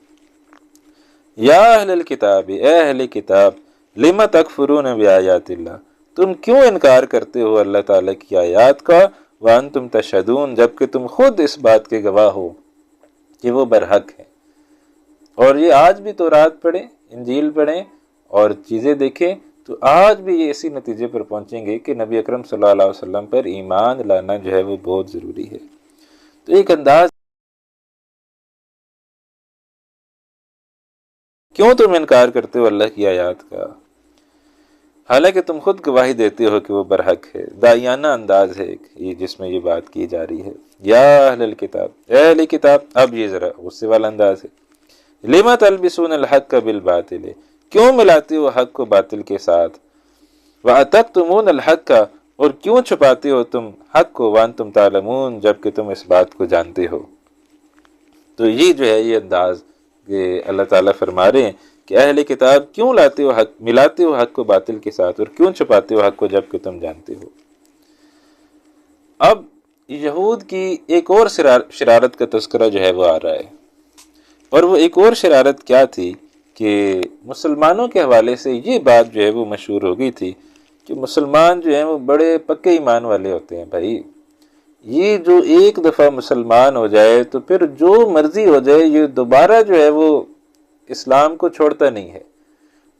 یا اہل الکتاب، اے اہل کتاب، لِمَ تَکْفُرُونَ بِآیَاتِ اللَّهِ، تم کیوں انکار کرتے ہو اللہ تعالیٰ کی آیات کا، وَأَنْتُمْ تَشْهَدُونَ، جبکہ تم خود اس بات کے گواہ ہو کہ وہ برحق ہے۔ اور یہ آج بھی تورات پڑھیں، انجیل پڑھیں اور چیزیں دیکھیں تو آج بھی یہ اسی نتیجے پر پہنچیں گے کہ نبی اکرم صلی اللہ علیہ وسلم پر ایمان لانا جو ہے وہ بہت ضروری ہے۔ تو ایک انداز، کیوں تم انکار کرتے ہو اللہ کی آیات کا حالانکہ تم خود گواہی دیتے ہو کہ وہ برحق ہے۔ داعیانہ انداز ہے ایک یہ جس میں یہ بات کی جا رہی ہے۔ یا اہل الکتاب، اے اہل کتاب، اب یہ ذرا غصے والا انداز ہے۔ لِمَ تَلْبِسُونَ الْحَقَّ بِالْبَاطِلِ، کیوں ملاتے ہو حق کو باطل کے ساتھ، وَأَتَكْتُمُونَ الْحَقَّ، اور کیوں چھپاتے ہو تم حق کو، وَأَنْتُمْ تَعْلَمُونَ، جبکہ تم اس بات کو جانتے ہو۔ تو یہ جو ہے یہ انداز کہ اللہ تعالیٰ فرما رہے ہیں کہ اہل کتاب کیوں لاتے ہو حق، ملاتے ہو حق کو باطل کے ساتھ، اور کیوں چھپاتے ہو حق کو جبکہ تم جانتے ہو۔ اب یہود کی ایک اور شرارت کا تذکرہ جو ہے وہ آ رہا ہے، اور وہ ایک اور شرارت کیا تھی کہ مسلمانوں کے حوالے سے یہ بات جو ہے وہ مشہور ہو گئی تھی کہ مسلمان جو ہیں وہ بڑے پکے ایمان والے ہوتے ہیں۔ بھائی یہ جو ایک دفعہ مسلمان ہو جائے تو پھر جو مرضی ہو جائے یہ دوبارہ جو ہے وہ اسلام کو چھوڑتا نہیں ہے۔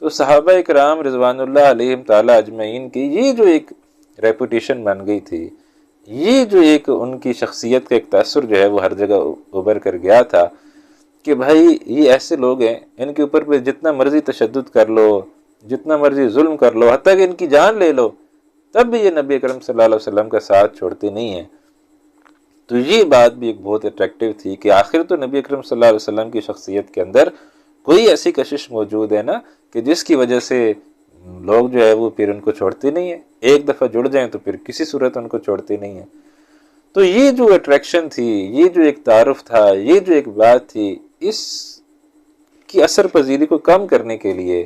تو صحابہ اکرام رضوان اللہ علیہم تعالی اجمعین کی یہ جو ایک ریپوٹیشن بن گئی تھی، یہ جو ایک ان کی شخصیت کا ایک تاثر جو ہے وہ ہر جگہ ابھر کر گیا تھا کہ بھائی یہ ایسے لوگ ہیں، ان کے اوپر پہ جتنا مرضی تشدد کر لو، جتنا مرضی ظلم کر لو، حتیٰ کہ ان کی جان لے لو، تب بھی یہ نبی اکرم صلی اللہ علیہ وسلم کا ساتھ چھوڑتے نہیں ہیں۔ تو یہ بات بھی ایک بہت اٹریکٹیو تھی کہ آخر تو نبی اکرم صلی اللہ علیہ وسلم کی شخصیت کے اندر کوئی ایسی کشش موجود ہے نا کہ جس کی وجہ سے لوگ جو ہے وہ پھر ان کو چھوڑتے نہیں ہیں، ایک دفعہ جڑ جائیں تو پھر کسی صورت ان کو چھوڑتے نہیں ہیں۔ تو یہ جو اٹریکشن تھی، یہ جو ایک تعارف تھا، یہ جو ایک بات تھی، اس کی اثر پذیری کو کم کرنے کے لیے،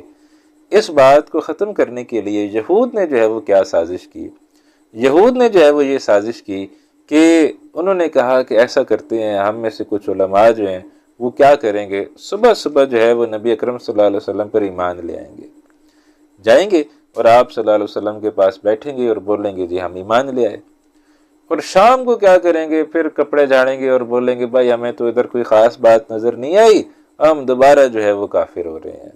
اس بات کو ختم کرنے کے لیے یہود نے جو ہے وہ کیا سازش کی؟ یہود نے جو ہے وہ یہ سازش کی کہ انہوں نے کہا کہ ایسا کرتے ہیں، ہم میں سے کچھ علماء جو ہیں وہ کیا کریں گے، صبح صبح جو ہے وہ نبی اکرم صلی اللہ علیہ وسلم پر ایمان لے آئیں گے، جائیں گے اور آپ صلی اللہ علیہ وسلم کے پاس بیٹھیں گے اور بولیں گے جی ہم ایمان لے آئے، اور شام کو کیا کریں گے، پھر کپڑے جھاڑیں گے اور بولیں گے بھائی ہمیں تو ادھر کوئی خاص بات نظر نہیں آئی، ہم دوبارہ جو ہے وہ کافر ہو رہے ہیں۔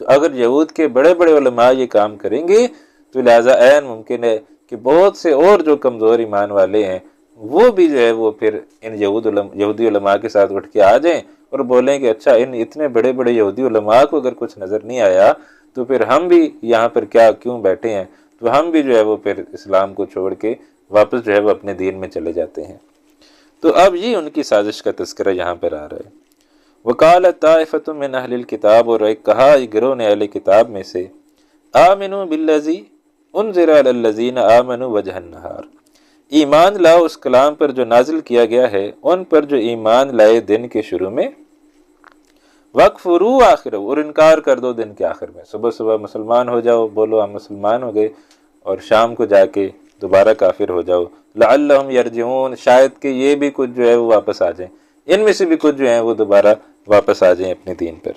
تو اگر یہود کے بڑے بڑے علماء یہ کام کریں گے تو لہٰذا عین ممکن ہے کہ بہت سے اور جو کمزور ایمان والے ہیں وہ بھی جو ہے وہ پھر ان یہودی علماء کے ساتھ اٹھ کے آ جائیں اور بولیں کہ اچھا ان اتنے بڑے بڑے یہودی علماء کو اگر کچھ نظر نہیں آیا تو پھر ہم بھی یہاں پر کیوں بیٹھے ہیں، تو ہم بھی جو ہے وہ پھر اسلام کو چھوڑ کے واپس جو ہے وہ اپنے دین میں چلے جاتے ہیں۔ تو اب یہ ان کی سازش کا تذکرہ یہاں پر آ رہا ہے۔ وقالت طائفة من اہل الکتاب، اور ایک کہا یہ گروہ نے اہل کتاب میں سے، آمنوا بالذی انزل علی الذین آمنوا وجہ النہار، ایمان لاؤ اس کلام پر جو نازل کیا گیا ہے ان پر جو ایمان لائے دن کے شروع میں، وَاکْفُرُوا آخرہ، اور انکار کر دو دن کے آخر میں۔ صبح صبح مسلمان ہو جاؤ، بولو ہم مسلمان ہو گئے، اور شام کو جا کے دوبارہ کافر ہو جاؤ، لعلہم یرجعون، شاید کہ یہ بھی کچھ جو ہے وہ واپس آ جائیں، ان میں سے بھی کچھ جو ہیں وہ دوبارہ واپس آ جائیں اپنے دین پر۔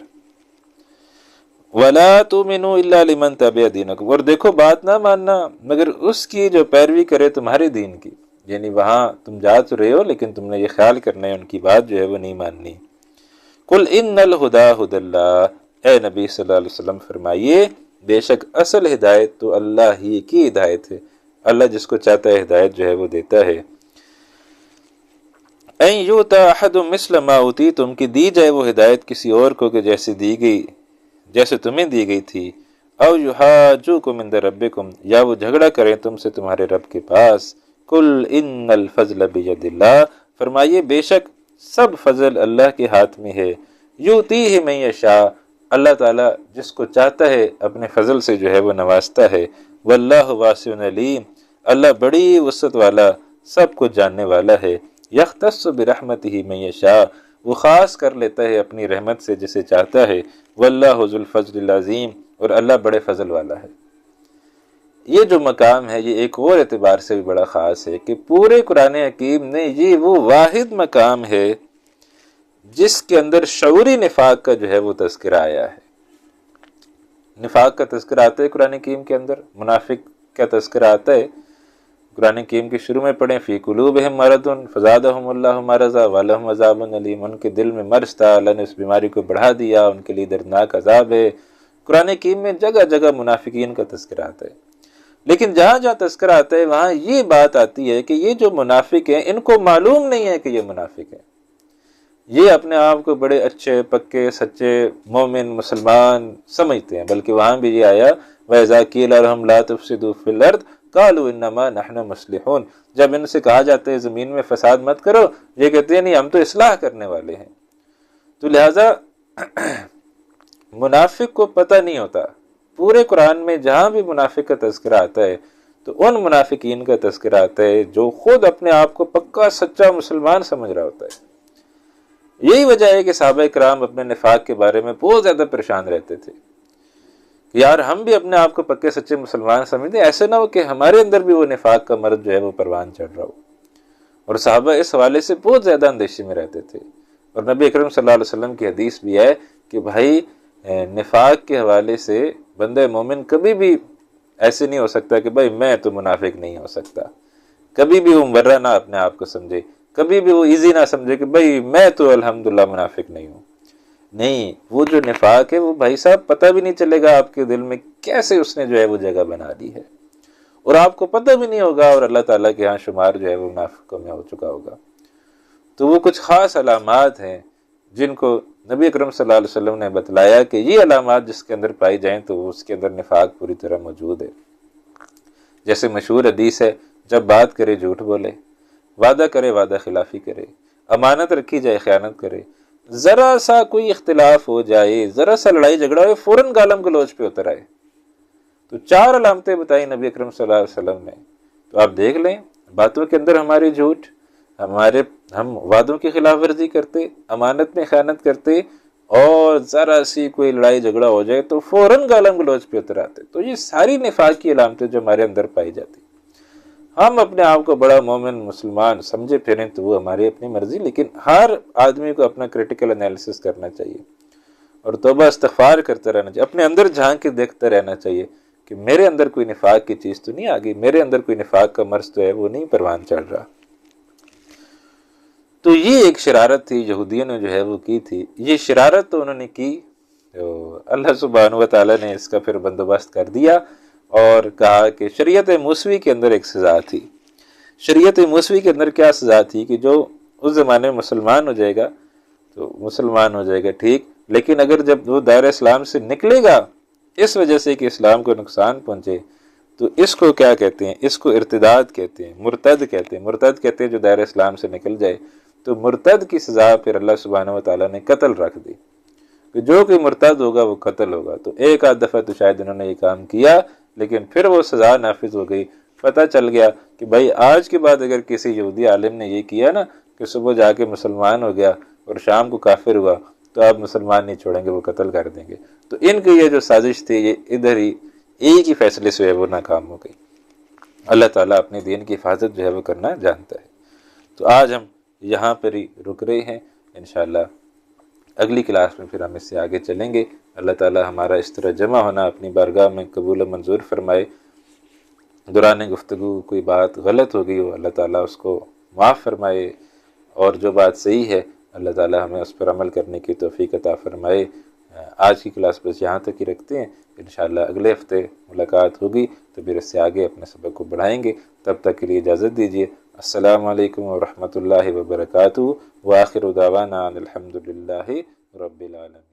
وَلَا تُؤْمِنُوا إِلَّا لِمَنْ تَبِعَ دِينَكُمْ، اور دیکھو بات نہ ماننا مگر اس کی جو پیروی کرے تمہارے دین کی، یعنی وہاں تم جا تو رہے ہو لیکن تم نے یہ خیال کرنا ہے ان کی بات جو ہے وہ نہیں ماننی۔ قُلْ إِنَّ الْهُدَىٰ هُدَى اللَّهِ، اے نبی صلی اللہ علیہ وسلم فرمائیے بے شک اصل ہدایت تو اللہ ہی کی ہدایت ہے، اللہ جس کو چاہتا ہے ہدایت جو ہے وہ دیتا ہے۔ اَن يُؤْتَىٰ أَحَدٌ مِثْلَ مَا أُوتِیتُمْ، کہ دی جائے وہ ہدایت کسی اور کو کہ جیسے تمہیں دی گئی تھی، او یحاجوکم عند ربکم، یا وہ جھگڑا کریں تم سے تمہارے رب کے پاس۔ قل ان الفضل بید اللہ، فرمائیے بے شک سب فضل اللہ کے ہاتھ میں ہے، یؤتیہ من یشاء، اللہ تعالیٰ جس کو چاہتا ہے اپنے فضل سے جو ہے وہ نوازتا ہے، واللہ واسع علیم، اللہ بڑی وسعت والا سب کو جاننے والا ہے، یختص برحمتہ من یشاء، وہ خاص کر لیتا ہے اپنی رحمت سے جسے چاہتا ہے، واللہ ذو الفضل العظیم، اور اللہ بڑے فضل والا ہے۔ یہ جو مقام ہے یہ ایک اور اعتبار سے بھی بڑا خاص ہے کہ پورے قرآن حکیم نے یہ وہ واحد مقام ہے جس کے اندر شعوری نفاق کا جو ہے وہ تذکرہ آیا ہے۔ نفاق کا تذکرہ آتا ہے قرآن حکیم کے اندر، منافق کا تذکرہ آتا ہے قرآن حکیم کے شروع میں پڑھیں، فی قلوبہم مرض فزادہم اللہ مرضا ولہم عذاب علیم، ان کے دل میں مرض تھا، اللہ نے اس بیماری کو بڑھا دیا، ان کے لیے دردناک عذاب ہے۔ قرآن حکیم میں جگہ جگہ منافقین کا تذکرہ آتا ہے، لیکن جہاں جہاں تذکرہ آتا ہے وہاں یہ بات آتی ہے کہ یہ جو منافق ہیں ان کو معلوم نہیں ہے کہ یہ منافق ہیں، یہ اپنے آپ کو بڑے اچھے پکے سچے مومن مسلمان سمجھتے ہیں، بلکہ وہاں بھی یہ آیا وَإِذَا قِيلَ لَهُمْ لَا تُفْسِدُوا فِي الْأَرْضِ قَالُوا إِنَّمَا نَحْنُ مُصْلِحُونَ، جب ان سے کہا جاتا ہے زمین میں فساد مت کرو، یہ کہتے ہیں نہیں ہم تو اصلاح کرنے والے ہیں۔ تو لہٰذا منافق کو پتہ نہیں ہوتا، پورے قرآن میں جہاں بھی منافق کا تذکرہ آتا ہے تو ان منافقین کا تذکرہ آتا ہے جو خود اپنے آپ کو پکا سچا مسلمان سمجھ رہا ہوتا ہے۔ یہی وجہ ہے کہ صحابہ کرام اپنے نفاق کے بارے میں بہت زیادہ پریشان رہتے تھے کہ یار ہم بھی اپنے آپ کو پکے سچے مسلمان سمجھتے ہیں، ایسے نہ ہو کہ ہمارے اندر بھی وہ نفاق کا مرض جو ہے وہ پروان چڑھ رہا ہو۔ اور صحابہ اس حوالے سے بہت زیادہ اندیشی میں رہتے تھے، اور نبی اکرم صلی اللہ علیہ وسلم کی حدیث بھی ہے کہ بھائی نفاق کے حوالے سے بندہ مومن کبھی بھی ایسے نہیں ہو سکتا کہ بھائی میں تو منافق نہیں ہو سکتا، کبھی بھی وہ مرہ نہ اپنے آپ کو سمجھے، کبھی بھی وہ ایزی نہ سمجھے کہ بھائی میں تو الحمدللہ منافق نہیں ہوں۔ نہیں، وہ جو نفاق ہے وہ بھائی صاحب پتہ بھی نہیں چلے گا آپ کے دل میں کیسے اس نے جو ہے وہ جگہ بنا دی ہے، اور آپ کو پتہ بھی نہیں ہوگا، اور اللہ تعالیٰ کے ہاں شمار جو ہے وہ منافقوں میں ہو چکا ہوگا۔ تو وہ کچھ خاص علامات ہیں جن کو نبی اکرم صلی اللہ علیہ وسلم نے بتلایا کہ یہ علامات جس کے اندر پائی جائیں تو اس کے اندر نفاق پوری طرح موجود ہے۔ جیسے مشہور حدیث ہے، جب بات کرے جھوٹ بولے، وعدہ کرے وعدہ خلافی کرے، امانت رکھی جائے خیانت کرے، ذرا سا کوئی اختلاف ہو جائے، ذرا سا لڑائی جھگڑا ہو فوراً گالم گلوچ پہ اتر آئے۔ تو 4 علامتیں بتائی نبی اکرم صلی اللہ علیہ وسلم نے، تو آپ دیکھ لیں باتوں کے اندر ہماری جھوٹ، ہم وعدوں کی خلاف ورزی کرتے، امانت میں خیانت کرتے، اور ذرا سی کوئی لڑائی جھگڑا ہو جائے تو فوراً گالم گلوچ پہ اتر آتے۔ تو یہ ساری نفاق کی علامتیں جو ہمارے اندر پائی جاتی، ہم اپنے آپ کو بڑا مومن مسلمان سمجھے پھریں تو وہ ہماری اپنی مرضی، لیکن ہر آدمی کو اپنا کریٹیکل انالیسس کرنا چاہیے اور توبہ استغفار کرتا رہنا چاہیے، اپنے اندر جھانک کے دیکھتا رہنا چاہیے کہ کہ میرے اندر کوئی نفاق کی چیز تو نہیں آ گئی، میرے اندر کوئی نفاق کا مرض تو ہے وہ نہیں پروان چڑھ رہا۔ تو یہ ایک شرارت تھی یہودیوں نے جو ہے وہ کی تھی، یہ شرارت تو انہوں نے کی، تو اللہ سبحانہ و تعالیٰ نے اس کا پھر بندوبست کر دیا اور کہا کہ شریعت موسوی کے اندر ایک سزا تھی۔ شریعت موسوی کے اندر کیا سزا تھی کہ جو اس زمانے میں مسلمان ہو جائے گا تو مسلمان ہو جائے گا ٹھیک، لیکن اگر جب وہ دائرہ اسلام سے نکلے گا اس وجہ سے کہ اسلام کو نقصان پہنچے تو اس کو کیا کہتے ہیں، اس کو ارتداد کہتے ہیں، مرتد کہتے ہیں۔ مرتد کہتے ہیں جو دائرہ اسلام سے نکل جائے، تو مرتد کی سزا پھر اللہ سبحانہ و تعالیٰ نے قتل رکھ دی کہ جو کہ مرتد ہوگا وہ قتل ہوگا۔ تو ایک آدھ دفعہ تو شاید انہوں نے یہ کام کیا، لیکن پھر وہ سزا نافذ ہو گئی۔ پتہ چل گیا کہ بھائی آج کے بعد اگر کسی یہودی عالم نے یہ کیا نا کہ صبح جا کے مسلمان ہو گیا اور شام کو کافر ہوا تو آپ مسلمان نہیں چھوڑیں گے، وہ قتل کر دیں گے۔ تو ان کی یہ جو سازش تھی یہ ادھر ہی ایک ہی فیصلے سے وہ ناکام ہو گئی۔ اللہ تعالیٰ اپنے دین کی حفاظت جو ہے وہ کرنا جانتا ہے۔ تو آج ہم یہاں پر ہی رک رہے ہیں، انشاءاللہ اگلی کلاس میں پھر ہم اس سے آگے چلیں گے۔ اللہ تعالیٰ ہمارا اس طرح جمع ہونا اپنی بارگاہ میں قبول و منظور فرمائے۔ دوران گفتگو کوئی بات غلط ہو گئی ہو اللہ تعالیٰ اس کو معاف فرمائے، اور جو بات صحیح ہے اللہ تعالیٰ ہمیں اس پر عمل کرنے کی توفیق عطا فرمائے۔ آج کی کلاس بس یہاں تک ہی رکھتے ہیں، انشاءاللہ اگلے ہفتے ملاقات ہوگی تو پھر اس سے آگے اپنے سبق کو بڑھائیں گے۔ تب تک کے لیے اجازت دیجیے۔ السلام علیکم ورحمۃ اللہ وبرکاتہ، وآخر دعوانا الحمد للہ رب العالمین۔